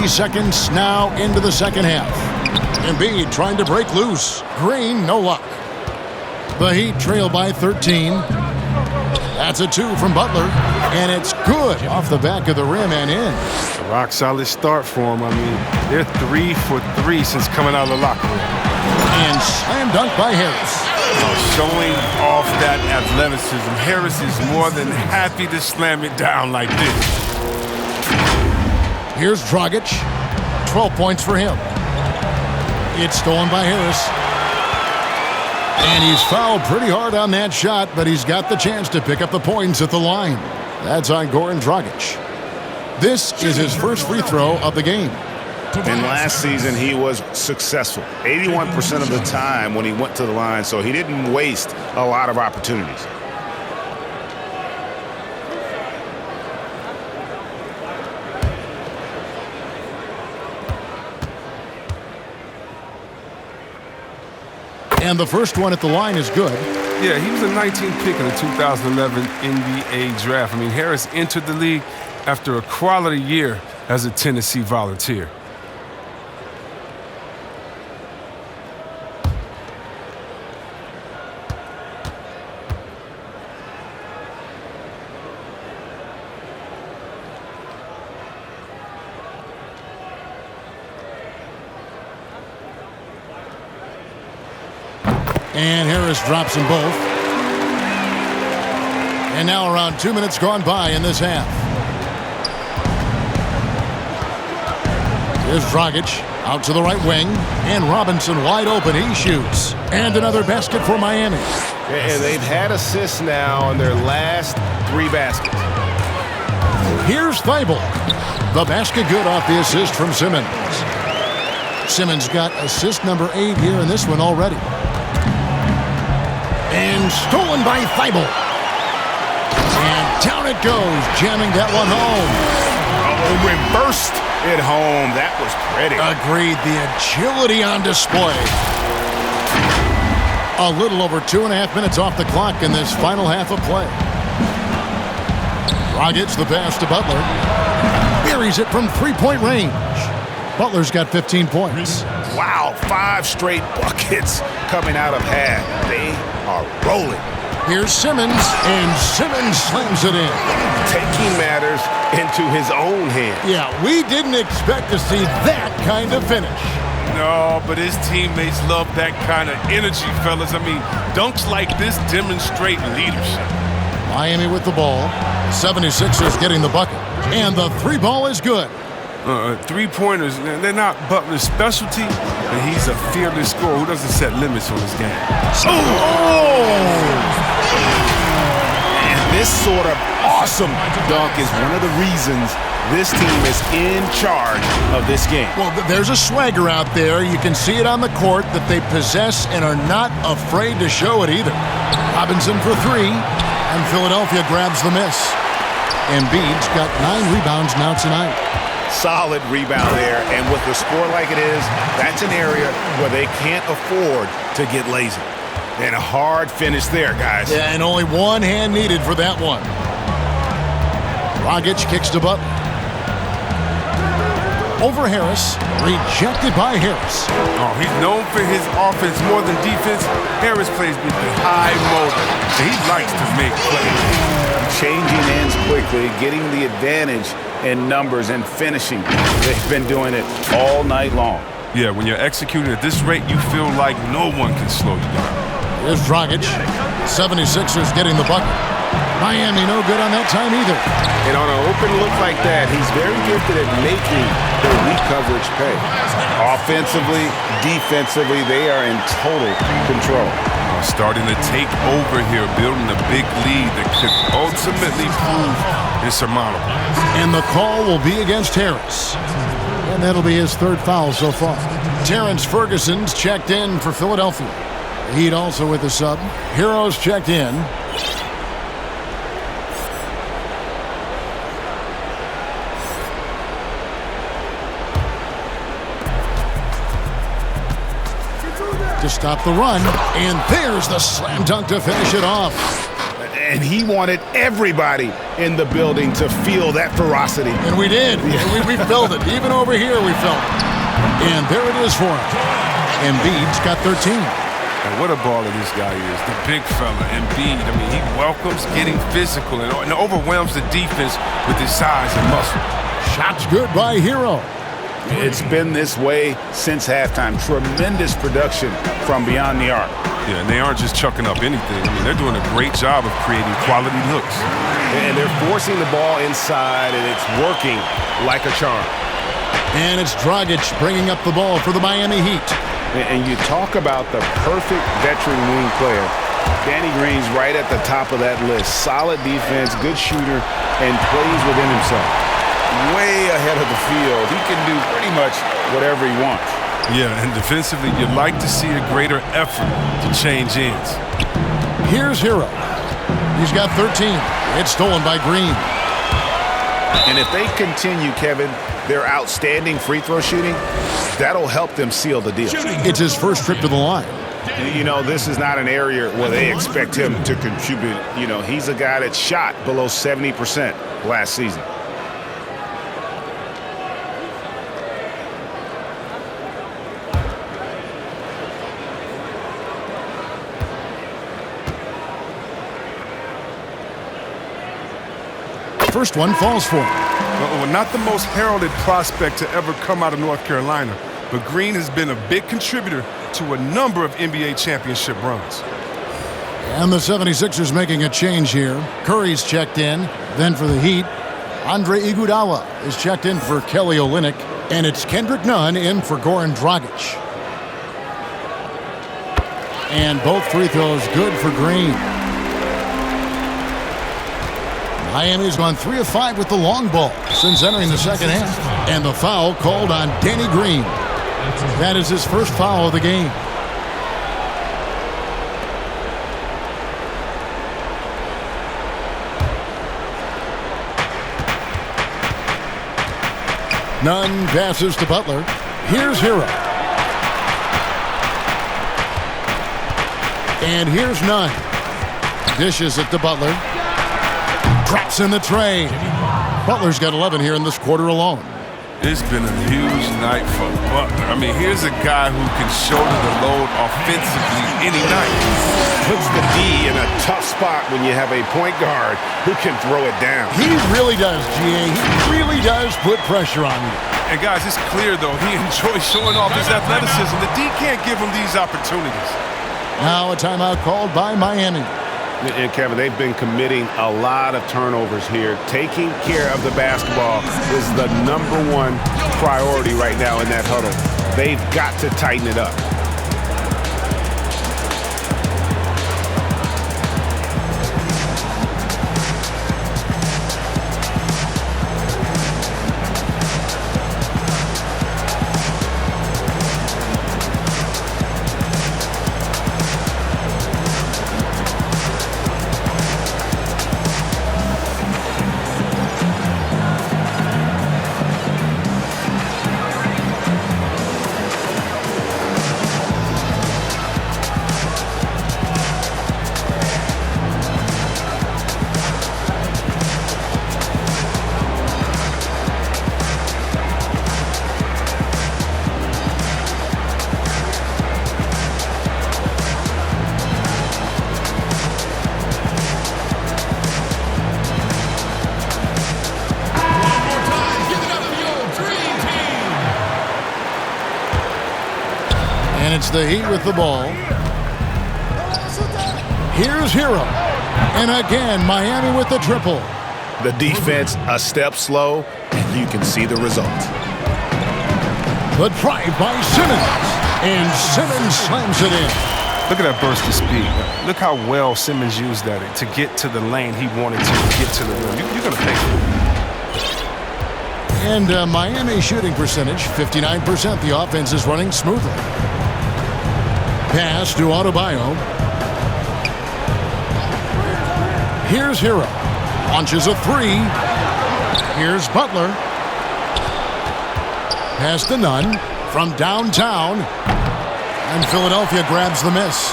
Seconds now into the second half. Embiid trying to break loose. Green, no luck. The Heat trail by 13. That's a 2 from Butler, and it's good off the back of the rim and in. A rock solid start for them. I mean, they're 3 for 3 since coming out of the locker room. And slam dunk by Harris. Showing off that athleticism. Harris is more than happy to slam it down like this. Here's Dragic. 12 points for him. It's stolen by Harris. And he's fouled pretty hard on that shot, but he's got the chance to pick up the points at the line. That's on Goran Dragic. This is his first free throw of the game. And last season, he was successful 81% of the time when he went to the line, so he didn't waste a lot of opportunities. And the first one at the line is good. Yeah, he was a 19th pick in the 2011 NBA draft. I mean, Harris entered the league after a quality year as a Tennessee Volunteer. And Harris drops them both. And now around 2 minutes gone by in this half. Here's Dragic out to the right wing. And Robinson wide open. He shoots. And another basket for Miami. And they've had assists now on their last 3 baskets. Here's Thibault. The basket good off the assist from Simmons. Simmons got assist number 8 here in this one already. And stolen by Thibault. And down it goes, jamming that one home. Oh, reversed it home. That was pretty. Agreed, the agility on display. A little over 2.5 minutes off the clock in this final half of play. Dragic the pass to Butler. Buries it from three-point range. Butler's got 15 points. Wow, 5 straight buckets coming out of half. They are rolling. Here's Simmons, and Simmons slams it in. Taking matters into his own hands. Yeah, we didn't expect to see that kind of finish. No, but his teammates love that kind of energy, fellas. I mean, dunks like this demonstrate leadership. Miami with the ball. 76ers getting the bucket. And the 3-ball is good. 3-pointers, they're not Butler's specialty, and he's a fearless scorer who doesn't set limits on his game. And this sort of awesome dunk is one of the reasons this team is in charge of this game. Well, there's a swagger out there. You can see it on the court that they possess and are not afraid to show it either. Robinson for 3, and Philadelphia grabs the miss. Embiid's got 9 rebounds now tonight. Solid rebound there, and with the score like it is, that's an area where they can't afford to get lazy. And a hard finish there, guys. Yeah, and only one hand needed for that one. Dragic kicks to Butler. Over Harris, rejected by Harris. Oh, he's known for his offense more than defense. Harris plays with the high motor. He likes to make plays. Changing ends quickly, getting the advantage in numbers and finishing. They've been doing it all night long. Yeah, when you're executing at this rate, you feel like no one can slow you down. Here's Dragic. 76ers getting the bucket. Miami no good on that time either. And on an open look like that, he's very gifted at making their weak coverage pay. Offensively, defensively, they are in total control. Starting to take over here, building a big lead that could ultimately prove insurmountable. And the call will be against Harris. And that'll be his third foul so far. Terrence Ferguson's checked in for Philadelphia. Heat also with the sub. Hero's checked in. To stop the run, and there's the slam dunk to finish it off. And he wanted everybody in the building to feel that ferocity. And we did. We felt it. Even over here, we felt it. And there it is for him. Embiid's got 13. And what a baller this guy is, the big fella, Embiid. I mean, he welcomes getting physical and overwhelms the defense with his size and muscle. Shots good by Hero. It's been this way since halftime. Tremendous production from beyond the arc. Yeah, and they aren't just chucking up anything. I mean, they're doing a great job of creating quality looks. And they're forcing the ball inside, and it's working like a charm. And it's Dragic bringing up the ball for the Miami Heat. And you talk about the perfect veteran wing player. Danny Green's right at the top of that list. Solid defense, good shooter, and plays within himself. Way ahead of the field. He can do pretty much whatever he wants. Yeah, and defensively, you'd like to see a greater effort to change ends. Here's Hero. He's got 13. It's stolen by Green. And if they continue, Kevin, their outstanding free throw shooting, that'll help them seal the deal. It's his first trip to the line. You know, this is not an area where they expect him to contribute. You know, he's a guy that shot below 70% last season. First one falls for him. Well, not the most heralded prospect to ever come out of North Carolina, but Green has been a big contributor to a number of NBA championship runs. And the 76ers making a change here. Curry's checked in. Then for the Heat, Andre Iguodala is checked in for Kelly Olynyk. And it's Kendrick Nunn in for Goran Dragic. And both free throws good for Green. Miami's gone 3 of 5 with the long ball since entering the second half. And the foul called on Danny Green. That is his first foul of the game. Nunn passes to Butler. Here's Hero. And here's Nunn. Dishes it to Butler. Drops in the tray. Butler's got 11 here in this quarter alone. It's been a huge night for Butler. I mean, here's a guy who can shoulder the load offensively any night. Puts the D in a tough spot when you have a point guard who can throw it down. He really does, GA. He really does put pressure on you. And guys, it's clear, though, he enjoys showing off his athleticism. The D can't give him these opportunities. Now a timeout called by Miami. And Kevin, they've been committing a lot of turnovers here. Taking care of the basketball is the #1 priority right now in that huddle. They've got to tighten it up. It's the Heat with the ball. Here's Hero. And again, Miami with the triple. The defense a step slow, and you can see the result. The drive by Simmons. And Simmons slams it in. Look at that burst of speed. Look how well Simmons used that to get to the lane he wanted to get to the rim. You're going to pay for it. And Miami shooting percentage, 59%. The offense is running smoothly. Pass to Adebayo. Here's Hero. Launches a three. Here's Butler. Pass to Nunn from downtown. And Philadelphia grabs the miss.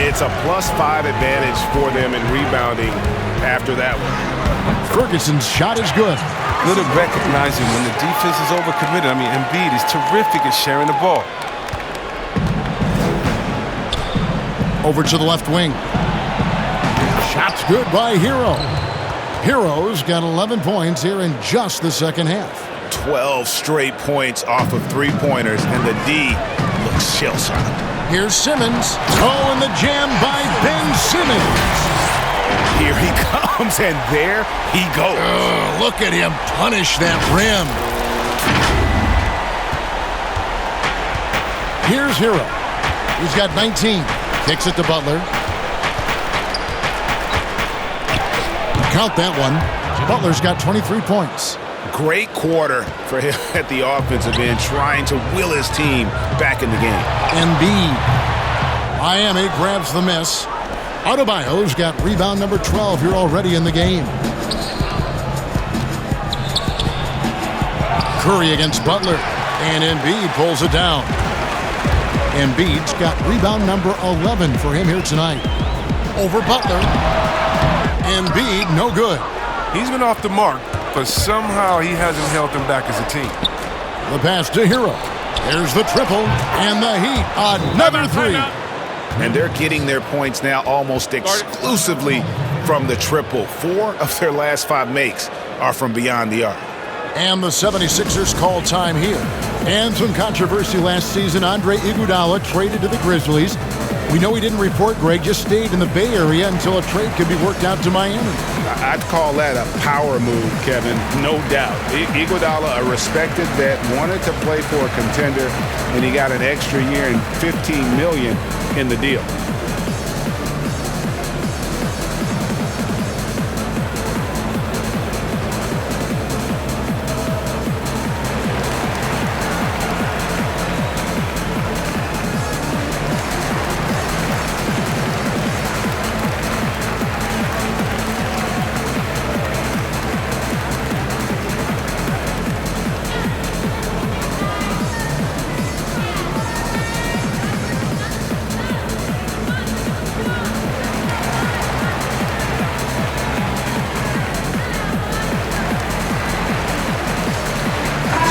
It's a +5 advantage for them in rebounding after that one. Ferguson's shot is good. Good at recognizing when the defense is overcommitted. I mean, Embiid is terrific at sharing the ball. Over to the left wing. Shot's good by Hero. Hero's got 11 points here in just the second half. 12 straight points off of three-pointers, and the D looks shell-shocked. Here's Simmons. Oh, and the jam by Ben Simmons. Here he comes, and there he goes. Look at him punish that rim. Here's Hero. He's got 19. Kicks it to Butler. Count that one. Butler's got 23 points. Great quarter for him at the offensive end, trying to will his team back in the game. Embiid. Miami grabs the miss. Adebayo's got rebound number 12 here already in the game. Curry against Butler, and Embiid pulls it down. Embiid's got rebound number 11 for him here tonight. Over Butler. Embiid, no good. He's been off the mark, but somehow he hasn't held them back as a team. The pass to Hero. There's the triple, and the Heat, another three. And they're getting their points now almost exclusively from the triple. 4 of their last 5 makes are from beyond the arc. And the 76ers call time here. And some controversy last season. Andre Iguodala traded to the Grizzlies. We know he didn't report, Greg, just stayed in the Bay Area until a trade could be worked out to Miami. I'd call that a power move, Kevin, no doubt. Iguodala, a respected vet, wanted to play for a contender, and he got an extra year and $15 million in the deal.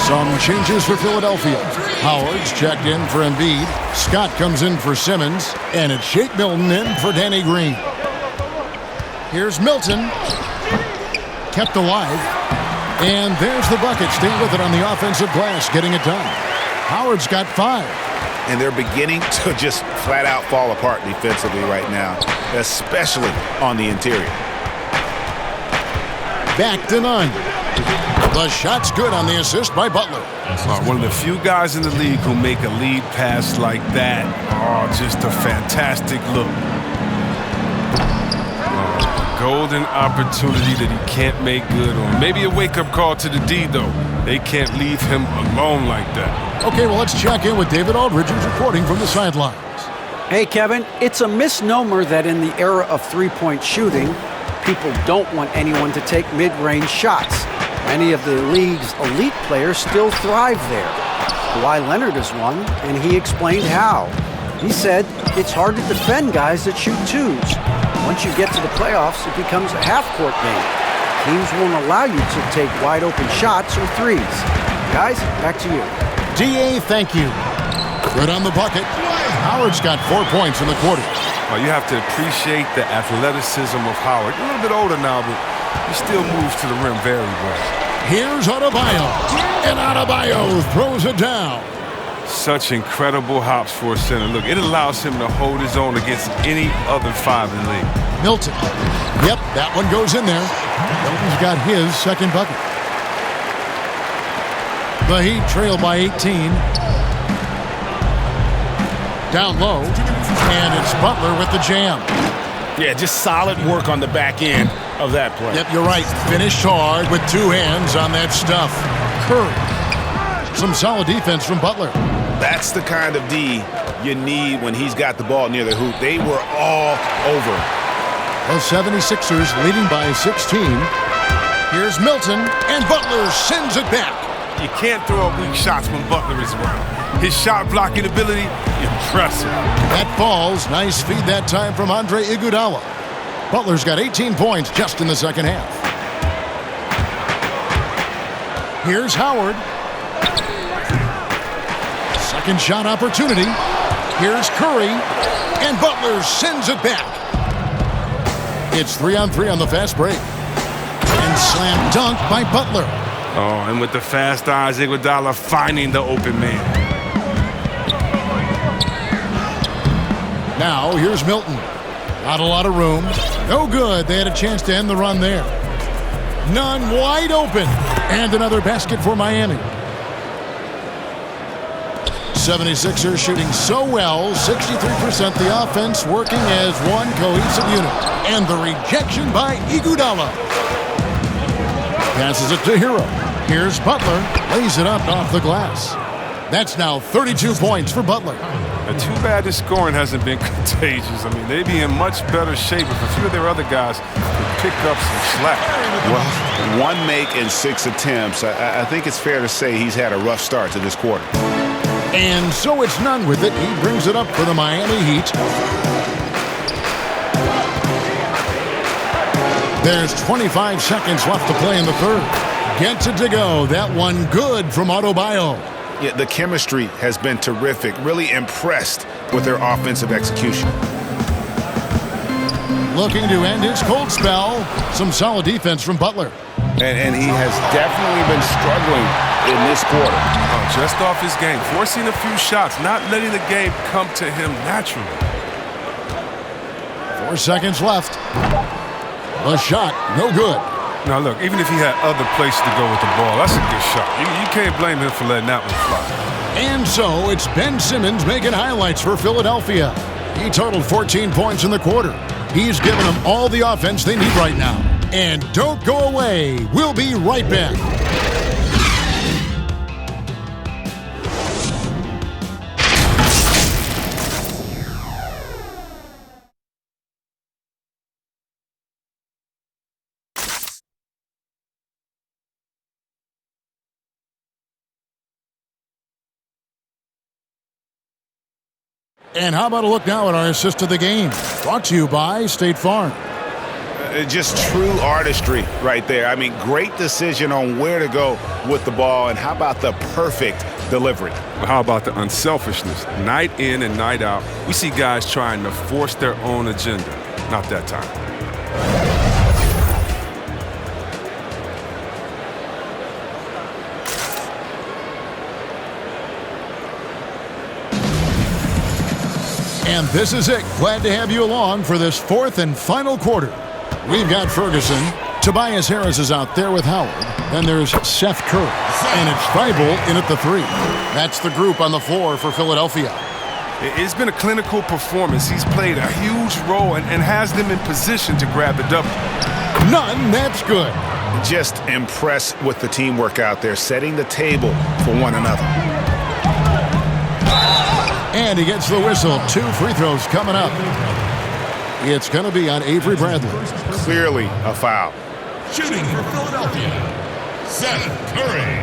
Some changes for Philadelphia. Howard's checked in for Embiid. Scott comes in for Simmons. And it's Shake Milton in for Danny Green. Here's Milton. Kept alive. And there's the bucket. Stay with it on the offensive glass, getting it done. Howard's got 5. And they're beginning to just flat out fall apart defensively right now, especially on the interior. Back to Nunn. The shot's good on the assist by Butler. One of the few guys in the league who make a lead pass like that. Oh, just a fantastic look. Golden opportunity that he can't make good on. Maybe a wake-up call to the D, though. They can't leave him alone like that. Okay, well, let's check in with David Aldridge, who's reporting from the sidelines. Hey, Kevin, it's a misnomer that in the era of three-point shooting, people don't want anyone to take mid-range shots. Many of the league's elite players still thrive there. Kawhi Leonard is one, and he explained how. He said it's hard to defend guys that shoot twos. Once you get to the playoffs, it becomes a half-court game. Teams won't allow you to take wide-open shots or threes. Guys, back to you. D.A., thank you. Good on the bucket. Howard's got 4 points in the quarter. Oh, you have to appreciate the athleticism of Howard. A little bit older now, but he still moves to the rim very well. Here's Adebayo. And Adebayo throws it down. Such incredible hops for a center. Look, it allows him to hold his own against any other 5 in the league. Milton. Yep, that one goes in there. Milton's got his second bucket. The Heat trail by 18. Down low. And it's Butler with the jam. Yeah, just solid work on the back end of that play. Yep, you're right. Finished hard with 2 hands on that stuff. Curry. Some solid defense from Butler. That's the kind of D you need when he's got the ball near the hoop. They were all over. The 76ers leading by 16. Here's Milton, and Butler sends it back. You can't throw up weak shots when Butler is around. His shot blocking ability, impressive. That falls. Nice feed that time from Andre Iguodala. Butler's got 18 points just in the second half. Here's Howard. Second shot opportunity. Here's Curry, and Butler sends it back. It's 3-on-3 on the fast break. And slam dunk by Butler. Oh, and with the fast eyes, Iguodala finding the open man. Now, here's Milton. Not a lot of room. No good. They had a chance to end the run there. None, wide open. And another basket for Miami. 76ers shooting so well, 63% the offense working as one cohesive unit. And the rejection by Iguodala. Passes it to Hero. Here's Butler. Lays it up off the glass. That's now 32 points for Butler. Too bad this scoring hasn't been contagious. I mean, they'd be in much better shape if a few of their other guys could pick up some slack. Well, 1 make in 6 attempts. I think it's fair to say he's had a rough start to this quarter. And so it's none with it. He brings it up for the Miami Heat. There's 25 seconds left to play in the third. Gets it to go. That one good from Adebayo. Yeah, the chemistry has been terrific. Really impressed with their offensive execution. Looking to end his cold spell. Some solid defense from Butler. And he has definitely been struggling in this quarter. Oh, just off his game, forcing a few shots, not letting the game come to him naturally. 4 seconds left. A shot, no good. Now look, even if he had other places to go with the ball, that's a good shot. You can't blame him for letting that one fly. And so it's Ben Simmons making highlights for Philadelphia. He totaled 14 points in the quarter. He's given them all the offense they need right now. And don't go away. We'll be right back. And how about a look now at our assist of the game? Brought to you by State Farm. Just true artistry right there. I mean, great decision on where to go with the ball, and how about the perfect delivery? Well, how about the unselfishness? Night in and night out, we see guys trying to force their own agenda. Not that time. And this is it. Glad to have you along for this fourth and final quarter. We've got Ferguson. Tobias Harris is out there with Howard. Then there's Seth Curry. And it's Thibault in at the 3. That's the group on the floor for Philadelphia. It's been a clinical performance. He's played a huge role and has them in position to grab the W. None, that's good. Just impressed with the teamwork out there, setting the table for one another. And he gets the whistle. 2 free throws coming up. It's going to be on Avery Bradley. Clearly a foul. Shooting for Philadelphia, Seth Curry.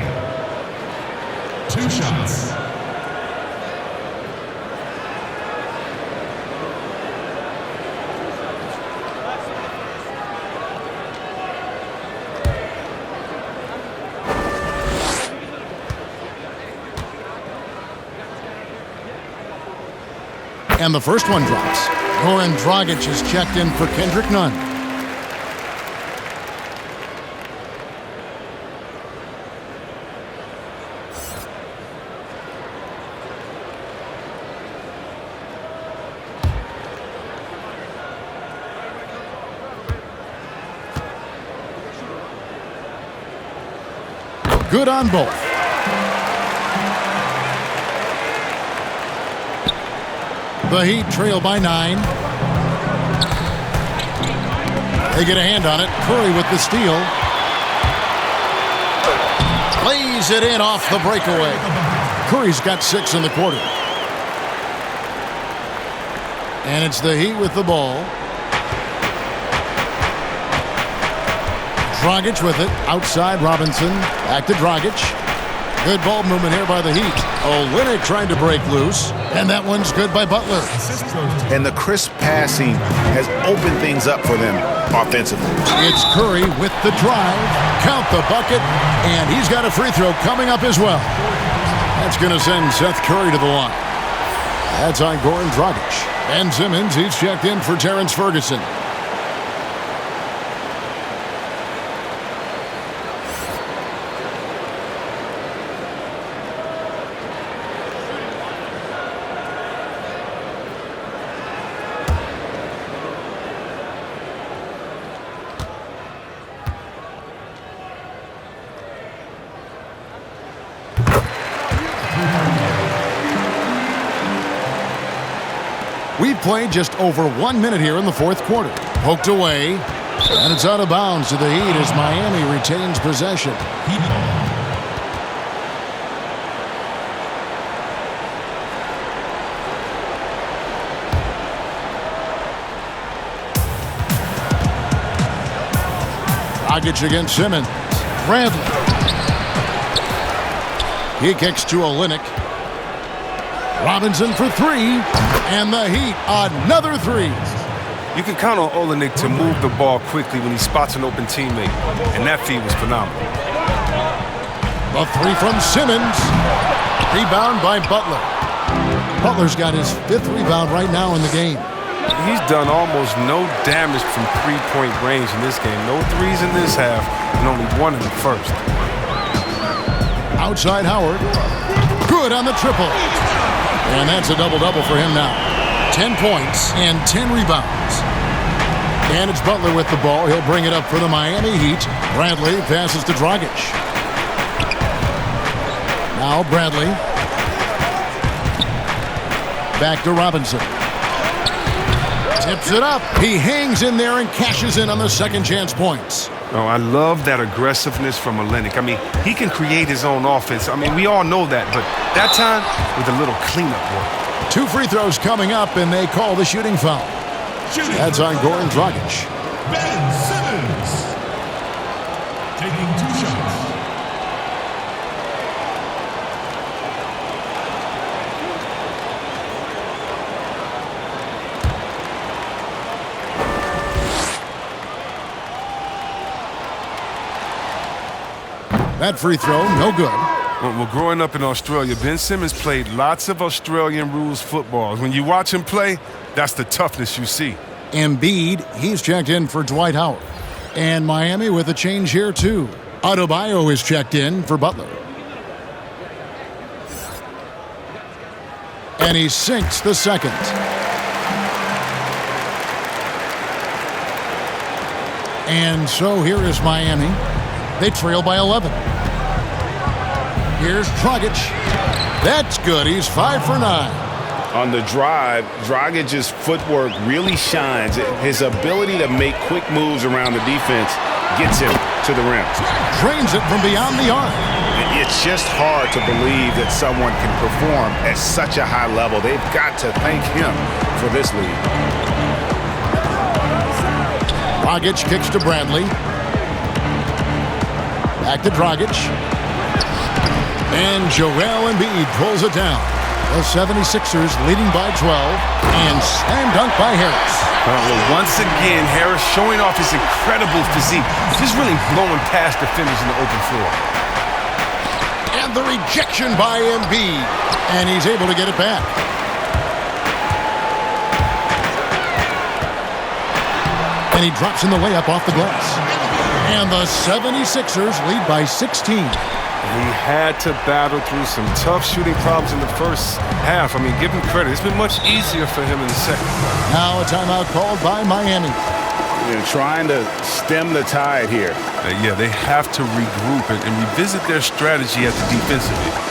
2 shots. And the first one drops. Goran Dragic is checked in for Kendrick Nunn. Good on both. The Heat trail by 9. They get a hand on it. Curry with the steal. lays it in off the breakaway. Curry's got 6 in the quarter. And it's the Heat with the ball. Dragic with it. Outside Robinson. Back to Dragic. Good ball movement here by the Heat. Olynyk trying to break loose. And that one's good by Butler. And the crisp passing has opened things up for them offensively. It's Curry with the drive. Count the bucket. And he's got a free throw coming up as well. That's going to send Seth Curry to the line. That's on Goran Dragic. Ben Simmons, he's checked in for Terrence Ferguson. We've played just over 1 minute here in the fourth quarter. Poked away, and it's out of bounds to the Heat as Miami retains possession. Dragic against Simmons. Bradley. He kicks to Olynyk. Robinson for 3, and the Heat another 3. You can count on Olynyk to move the ball quickly when he spots an open teammate, and that feed was phenomenal. The 3 from Simmons. Rebound by Butler. Butler's got his 5th rebound right now in the game. He's done almost no damage from three-point range in this game. No threes in this half, and only 1 in the first. Outside Howard. Good on the triple. And that's a double-double for him now. 10 points and 10 rebounds. And it's Butler with the ball. He'll bring it up for the Miami Heat. Bradley passes to Dragic. Now Bradley. Back to Robinson. Tips it up. He hangs in there and cashes in on the second chance points. Oh, I love that aggressiveness from Olynyk. I mean, he can create his own offense. I mean, we all know that, but that time with a little cleanup work. 2 free throws coming up, and they call the shooting foul. That's on Goran Dragic. Ben Simmons taking 2 shots. That free throw, no good. Well, growing up in Australia, Ben Simmons played lots of Australian rules footballs. When you watch him play, that's the toughness you see. Embiid, he's checked in for Dwight Howard. And Miami with a change here, too. Adebayo is checked in for Butler. And he sinks the second. And so here is Miami. They trail by 11. Here's Dragic. That's good. He's 5 for 9. On the drive, Dragic's footwork really shines. His ability to make quick moves around the defense gets him to the rim. Drains it from beyond the arc. It's just hard to believe that someone can perform at such a high level. They've got to thank him for this lead. Dragic kicks to Bradley. Back to Dragic. And Joel Embiid pulls it down. The 76ers leading by 12. And slam dunk by Harris. Well, once again, Harris showing off his incredible physique. Just really blowing past defenders in the open floor. And the rejection by Embiid. And he's able to get it back. And he drops in the layup off the glass. And the 76ers lead by 16. He had to battle through some tough shooting problems in the first half. I mean, give him credit. It's been much easier for him in the second. Now a timeout called by Miami. They're trying to stem the tide here. Yeah, they have to regroup and revisit their strategy at the defensive end.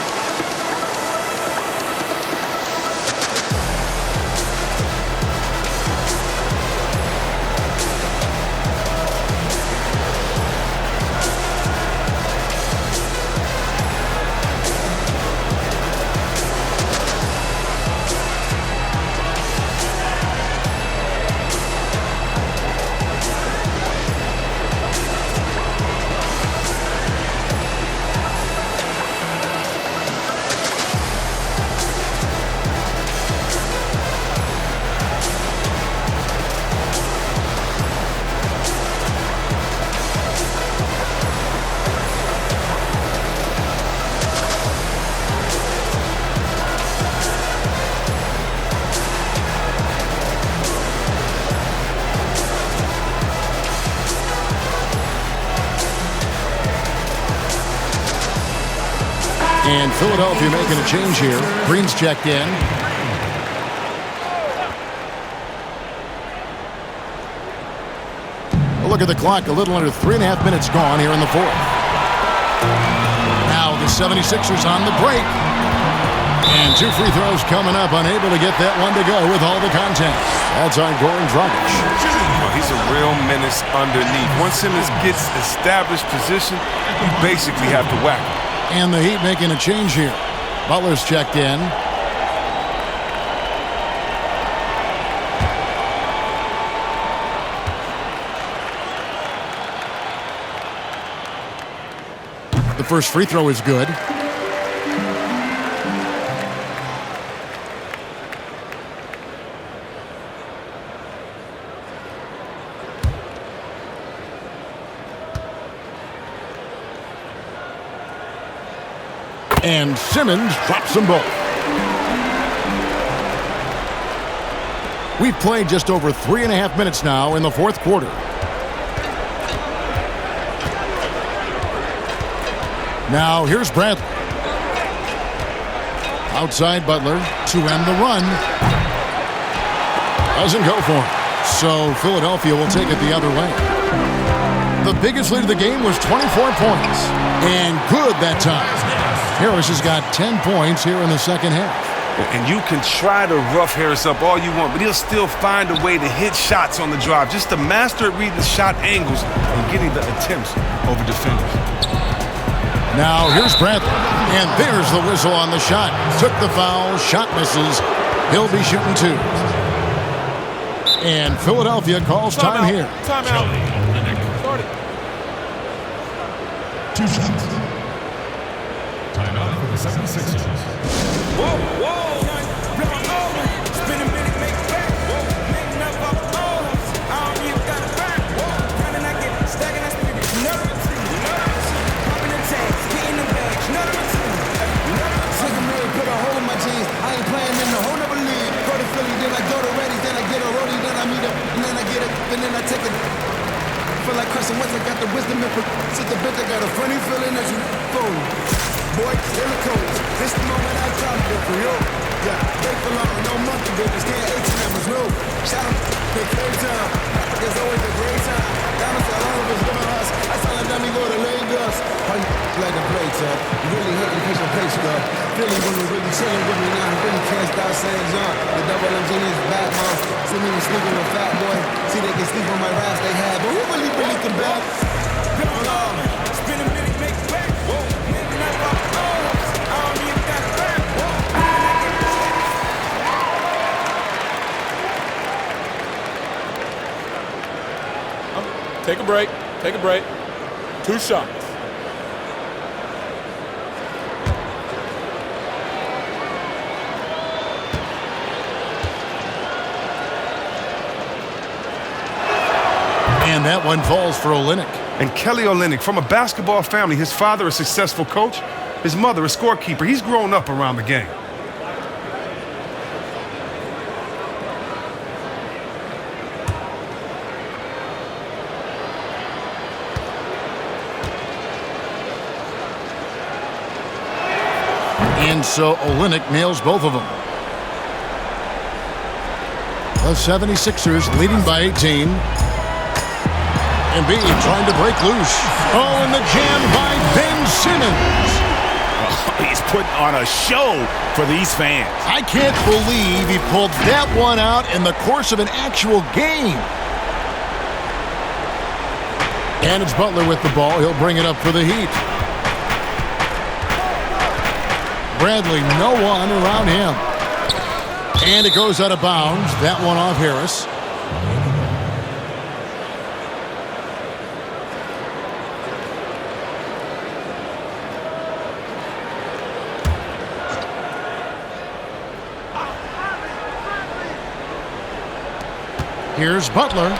And Philadelphia making a change here. Green's checked in. A look at the clock. A little under 3.5 minutes gone here in the fourth. Now the 76ers on the break. And 2 free throws coming up. Unable to get that one to go with all the contact. That's on Goran Dragic. He's a real menace underneath. Once Simmons gets established position, you basically have to whack him. And the Heat making a change here. Butler's checked in. The first free throw is good. And Simmons drops them both. We've played just over 3.5 minutes now in the fourth quarter. Now here's Bradley. Outside Butler to end the run. Doesn't go for him. So Philadelphia will take it the other way. The biggest lead of the game was 24 points. And good that time. Harris has got 10 points here in the second half. And you can try to rough Harris up all you want, but he'll still find a way to hit shots on the drive. Just to master at reading the shot angles and getting the attempts over defenders. Now here's Bradley. And there's the whistle on the shot. Took the foul. Shot misses. He'll be shooting 2. And Philadelphia calls time here. Timeout. Start it. 2 shots. Timeout for the 76ers. Whoa, whoa. Spin a minute, make it back. Make enough up. I don't even got it back. Counting, I get it. Stacking, I spin it. Another routine. Popping the tags. Getting the bag. Another routine. Take a minute, put a hole in my jeans. I ain't playing in the whole nother league. Go to Philly, then I go to Reddy's, then I get a roadie, then I meet up, and then I get it, and then I take it. Feel like Carson Wentz, I got the wisdom and sit the bench, I got a funny feeling that you phone. Boy, they're the coach. This the moment I drop it for you. Yeah, they for long, no monkey business. Can't 18 numbers, no. Shout out to third time. It's always a great time. Down to all of us doing us. I saw a dummy go to Lagos. How you like to play tough? You really hit the pitch and play stuff. Philly when we really chilling with me now. I really can't stop saying John. The double M genius bad mouth. See me sleeping with fat boy. See they can sleep on my raps they had. But who really can back? Spin a minute, make it back. Take a break. Take a break. 2 shots. And that one falls for Olynyk. And Kelly Olynyk, from a basketball family, his father a successful coach, his mother a scorekeeper. He's grown up around the game. And so Olynyk nails both of them. The 76ers leading by 18. Embiid trying to break loose. Oh, and the jam by Ben Simmons. He's putting on a show for these fans. I can't believe he pulled that one out in the course of an actual game. And it's Butler with the ball. He'll bring it up for the Heat. Bradley, no one around him. And it goes out of bounds. That one off Harris. Here's Butler.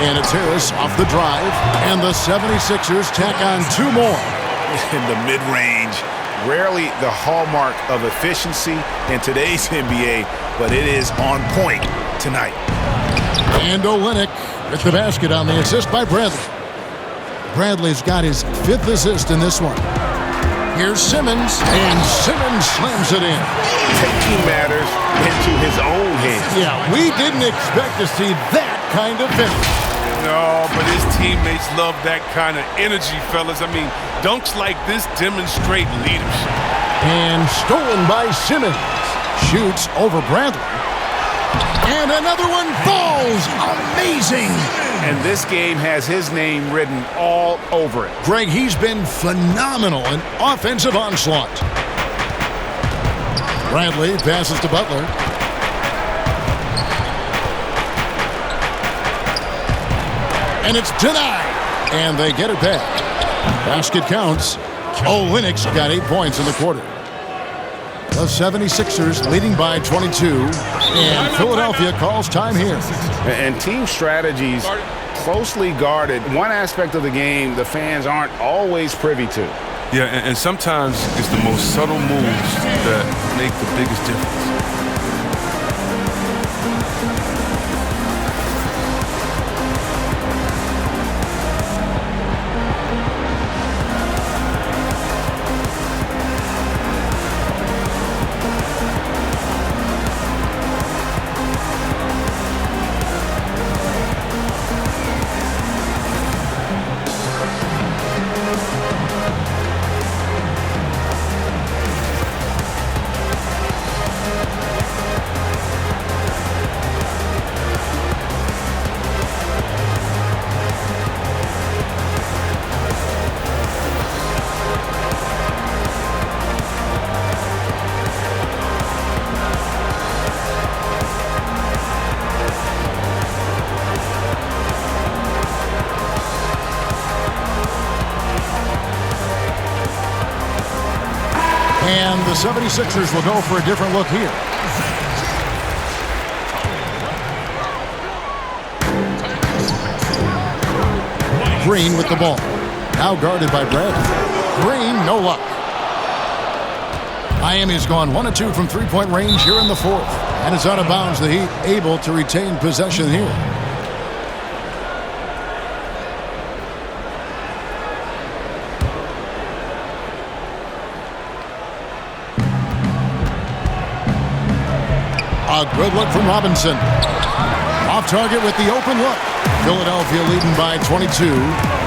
And it's Harris off the drive. And the 76ers tack on 2 more. In the mid-range, rarely the hallmark of efficiency in today's NBA, but it is on point tonight. And Olynyk with the basket on the assist by Bradley. Bradley's got his 5th assist in this one. Here's Simmons, and Simmons slams it in. Taking matters into his own hands. Yeah, we didn't expect to see that kind of finish. No, but his teammates love that kind of energy, fellas. I mean, dunks like this demonstrate leadership. And stolen by Simmons. Shoots over Bradley. And another one falls. Amazing. And this game has his name written all over it. Greg, he's been phenomenal in offensive onslaught. Bradley passes to Butler. And it's denied. And they get it back. Basket counts. Olynyk got 8 points in the quarter. The 76ers leading by 22. And Philadelphia calls time here. And team strategies closely guarded. One aspect of the game the fans aren't always privy to. Yeah, and sometimes it's the most subtle moves that make the biggest difference. And the 76ers will go for a different look here. Green with the ball. Now guarded by Bradley. Green, no luck. Miami's gone 1 of 2 from three-point range here in the 4th. And it's out of bounds. The Heat able to retain possession here. A good look from Robinson. Off target with the open look. Philadelphia leading by 22.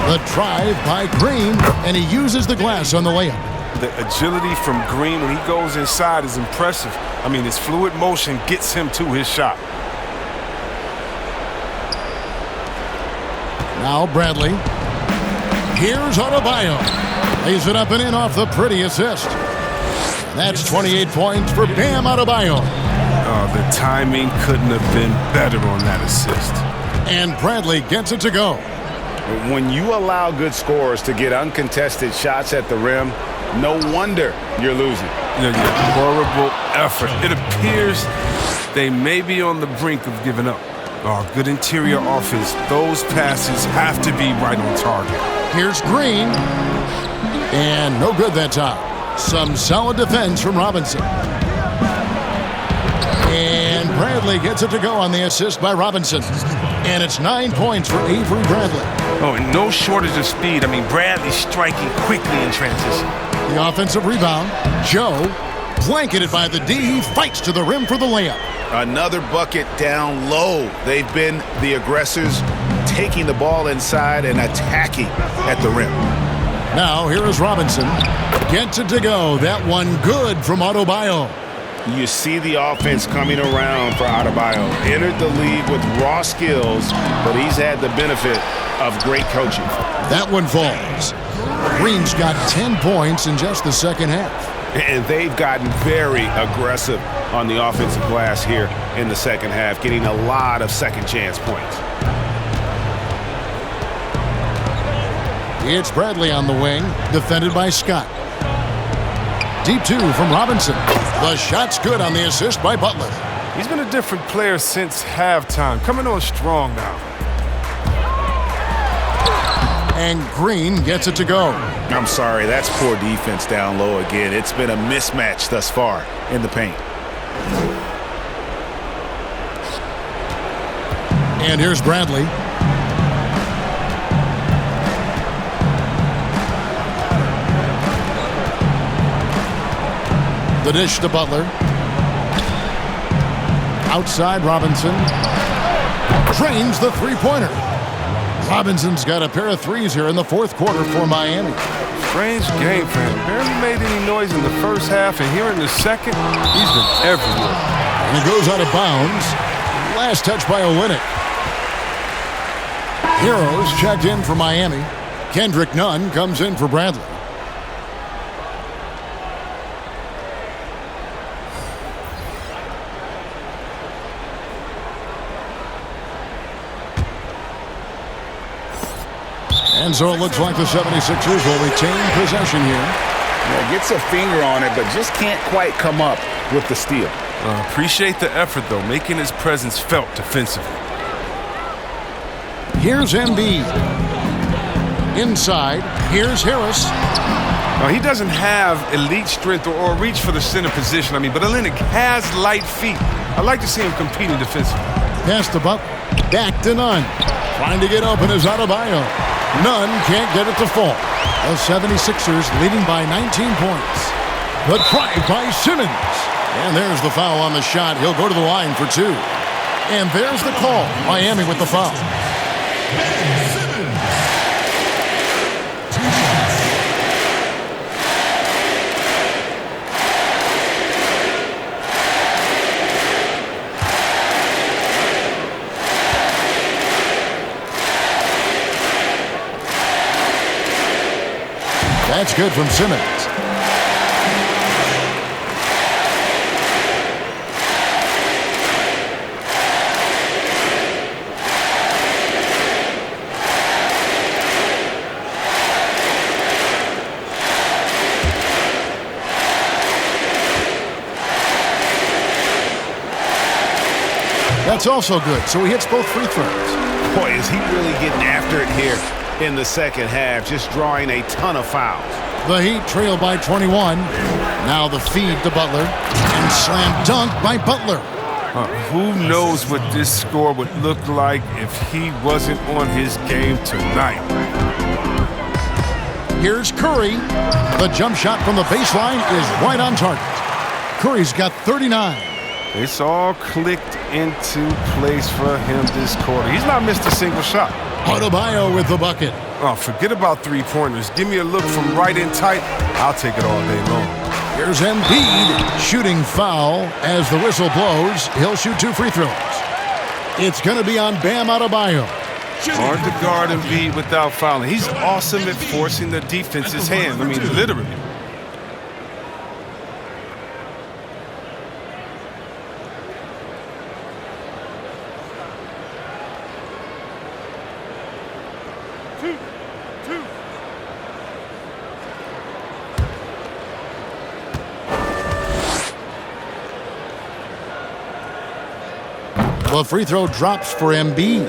The drive by Green, and he uses the glass on the layup. The agility from Green when he goes inside is impressive. I mean, his fluid motion gets him to his shot. Now Bradley. Here's Adebayo. Lays it up and in off the pretty assist. That's 28 points for Bam Adebayo. The timing couldn't have been better on that assist. And Bradley gets it to go. When you allow good scorers to get uncontested shots at the rim, no wonder you're losing. Horrible effort. It appears they may be on the brink of giving up. Good interior offense. Those passes have to be right on target. Here's Green. And no good that time. Some solid defense from Robinson. And Bradley gets it to go on the assist by Robinson. And it's 9 points for Avery Bradley. And no shortage of speed. I mean, Bradley's striking quickly in transition. The offensive rebound. Joe, blanketed by the D. He fights to the rim for the layup. Another bucket down low. They've been the aggressors, taking the ball inside and attacking at the rim. Now, here is Robinson. Gets it to go. That one good from Adebayo. You see the offense coming around for Adebayo. Entered the league with raw skills, but he's had the benefit of great coaching. That one falls. Green's got 10 points in just the second half. And they've gotten very aggressive on the offensive glass here in the second half, getting a lot of second chance points. It's Bradley on the wing, defended by Scott. Deep 2 from Robinson. The shot's good on the assist by Butler. He's been a different player since halftime, coming on strong now. And Green gets it to go. I'm sorry, that's poor defense down low again. It's been a mismatch thus far in the paint. And here's Bradley. The dish to Butler. Outside, Robinson. Drains the three-pointer. Robinson's got a pair of threes here in the fourth quarter for Miami. Strange game for him. Barely made any noise in the first half, and here in the second, he's been everywhere. And it goes out of bounds. Last touch by Olynyk. Heroes checked in for Miami. Kendrick Nunn comes in for Bradley. And so it looks like the 76ers will retain possession here. Yeah, gets a finger on it, but just can't quite come up with the steal. Appreciate the effort, though, making his presence felt defensively. Here's Embiid. Inside, here's Harris. Now, he doesn't have elite strength or reach for the center position, but Olynyk has light feet. I like to see him competing defensively. Pass to Butler. Back to Nunn. Trying to get open is Adebayo. Nunn can't get it to fall. The 76ers leading by 19 points. The drive by Simmons. And there's the foul on the shot. He'll go to the line for two. And there's the call. Miami with the foul. That's good from Simmons. That's also good, so he hits both free throws. Boy, is he really getting after it here in the second half, just drawing a ton of fouls. The Heat trail by 21. Now the feed to Butler. And slam dunk by Butler. Who knows what this score would look like if he wasn't on his game tonight. Here's Curry. The jump shot from the baseline is right on target. Curry's got 39. It's all clicked into place for him this quarter. He's not missed a single shot. Adebayo with the bucket. Oh, forget about three-pointers. Give me a look from right in tight. I'll take it all day long. Here's Embiid. Shooting foul as the whistle blows. He'll shoot two free throws. It's going to be on Bam Adebayo. Hard to guard Embiid without fouling. He's awesome at forcing the defense's hand. Literally. The free throw drops for Embiid.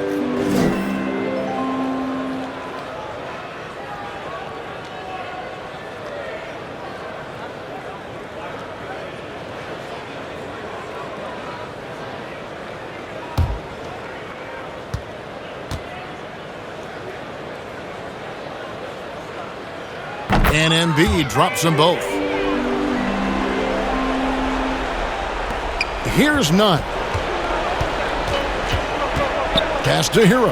And Embiid drops them both. Here's Nunn. Pass to Hero.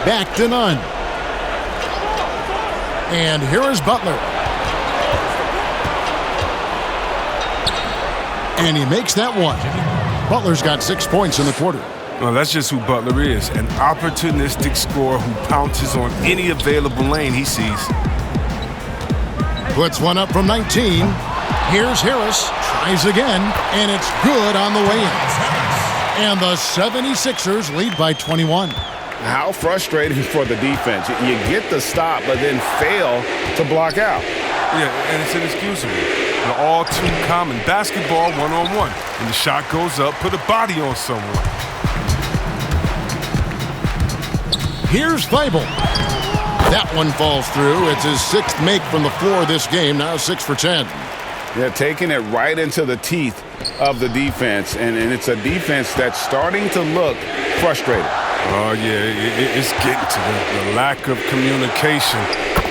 Back to Nunn. And here is Butler. And he makes that one. Butler's got 6 points in the quarter. Well, that's just who Butler is. An opportunistic scorer who pounces on any available lane he sees. Puts one up from 19. Here's Harris. Tries again. And it's good on the way in. And the 76ers lead by 21. How frustrating for the defense. You get the stop, but then fail to block out. Yeah, and it's inexcusable. They're all too common. Basketball one-on-one. When the shot goes up, put a body on someone. Here's Thibault. That one falls through. It's his sixth make from the floor this game. Now 6 for 10. Yeah, taking it right into the teeth of the defense, and it's a defense that's starting to look frustrated. Oh, yeah, it's getting to the lack of communication,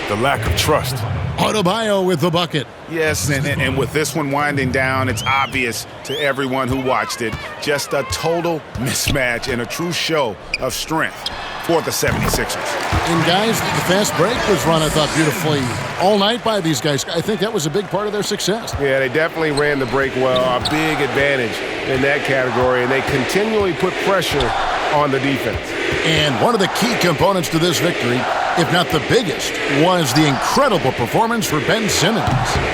the lack of trust. Adebayo with the bucket. Yes, and with this one winding down, it's obvious to everyone who watched it. Just a total mismatch and a true show of strength for the 76ers. And guys, the fast break was run, I thought, beautifully all night by these guys. I think that was a big part of their success. Yeah, they definitely ran the break well. A big advantage in that category, and they continually put pressure on the defense. And one of the key components to this victory, if not the biggest, was the incredible performance for Ben Simmons.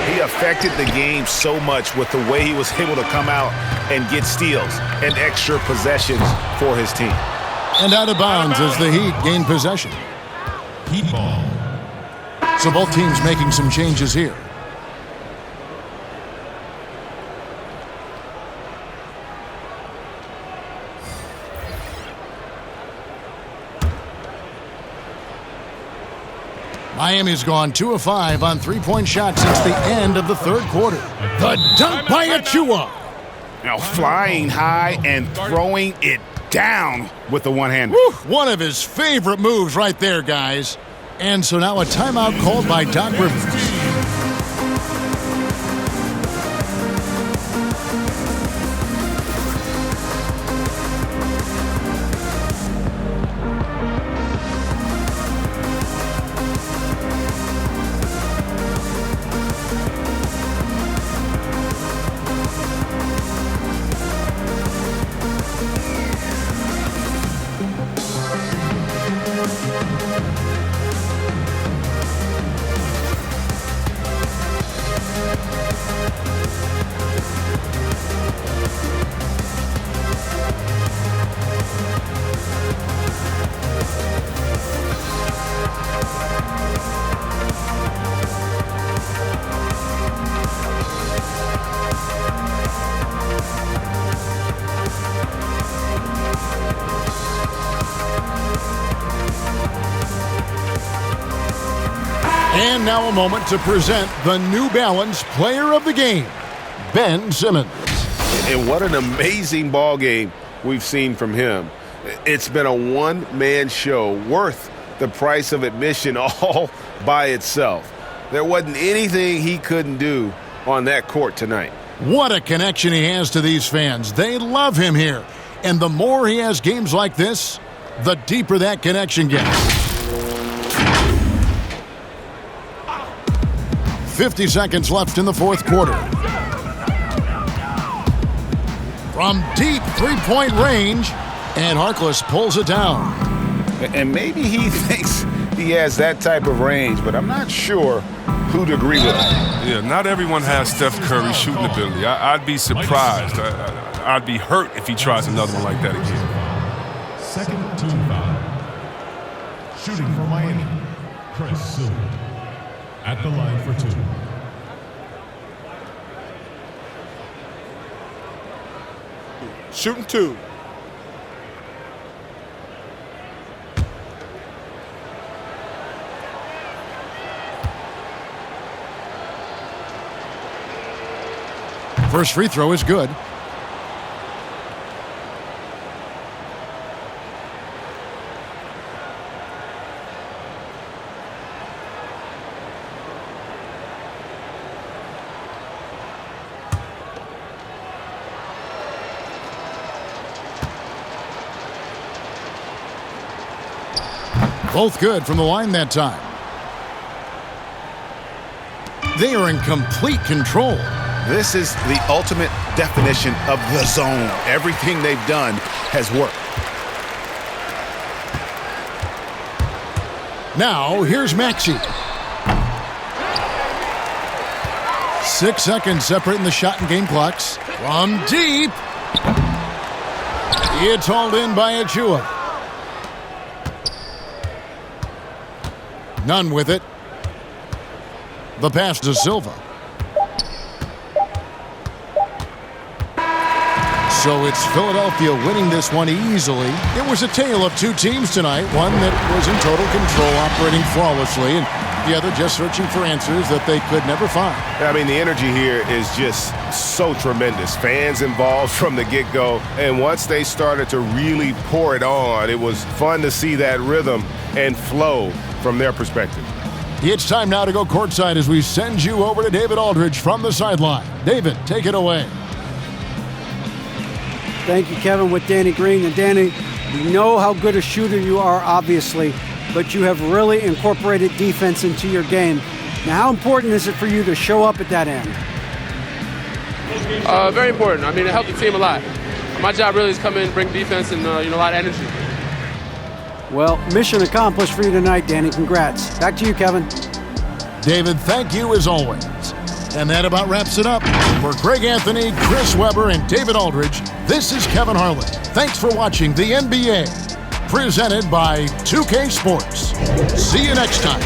He affected the game so much with the way he was able to come out and get steals and extra possessions for his team. And out of bounds as the Heat gain possession. Heat ball. So both teams making some changes here. Miami's gone 2 of 5 on three-point shots since the end of the third quarter. The dunk by Achua. Now flying high and throwing it down with the one-hander. One of his favorite moves right there, guys. And so now a timeout called by Doc Rivers. And now a moment to present the New Balance Player of the Game, Ben Simmons. And what an amazing ball game we've seen from him. It's been a one-man show worth the price of admission all by itself. There wasn't anything he couldn't do on that court tonight. What a connection he has to these fans. They love him here. And the more he has games like this, the deeper that connection gets. 50 seconds left in the fourth quarter. From deep three-point range, and Harkless pulls it down. And maybe he thinks he has that type of range, but I'm not sure who'd agree with him. Yeah, not everyone has Steph Curry's shooting ability. I'd be surprised. I'd be hurt if he tries another one like that again. Second team foul. Shooting for Miami, Chris Silver. At the line for 2. Shooting 2. First free throw is good. Both good from the line that time. They are in complete control. This is the ultimate definition of the zone. Everything they've done has worked. Now, here's Maxey. 6 seconds separating the shot and game clocks. From deep. It's hauled in by Achua. None with it. The pass to Silva. So it's Philadelphia winning this one easily. It was a tale of two teams tonight. One that was in total control, operating flawlessly, and the other just searching for answers that they could never find. I mean, the energy here is just so tremendous. Fans involved from the get-go, and once they started to really pour it on, it was fun to see that rhythm and flow from their perspective. It's time now to go courtside as we send you over to David Aldridge from the sideline. David, take it away. Thank you, Kevin, with Danny Green. And Danny, we know how good a shooter you are, obviously, but you have really incorporated defense into your game. Now, how important is it for you to show up at that end? Very important. I mean, it helped the team a lot. My job really is come in, bring defense, and a lot of energy. Well, mission accomplished for you tonight, Danny. Congrats. Back to you, Kevin. David, thank you as always. And that about wraps it up. For Greg Anthony, Chris Webber, and David Aldridge, this is Kevin Harlan. Thanks for watching the NBA, presented by 2K Sports. See you next time.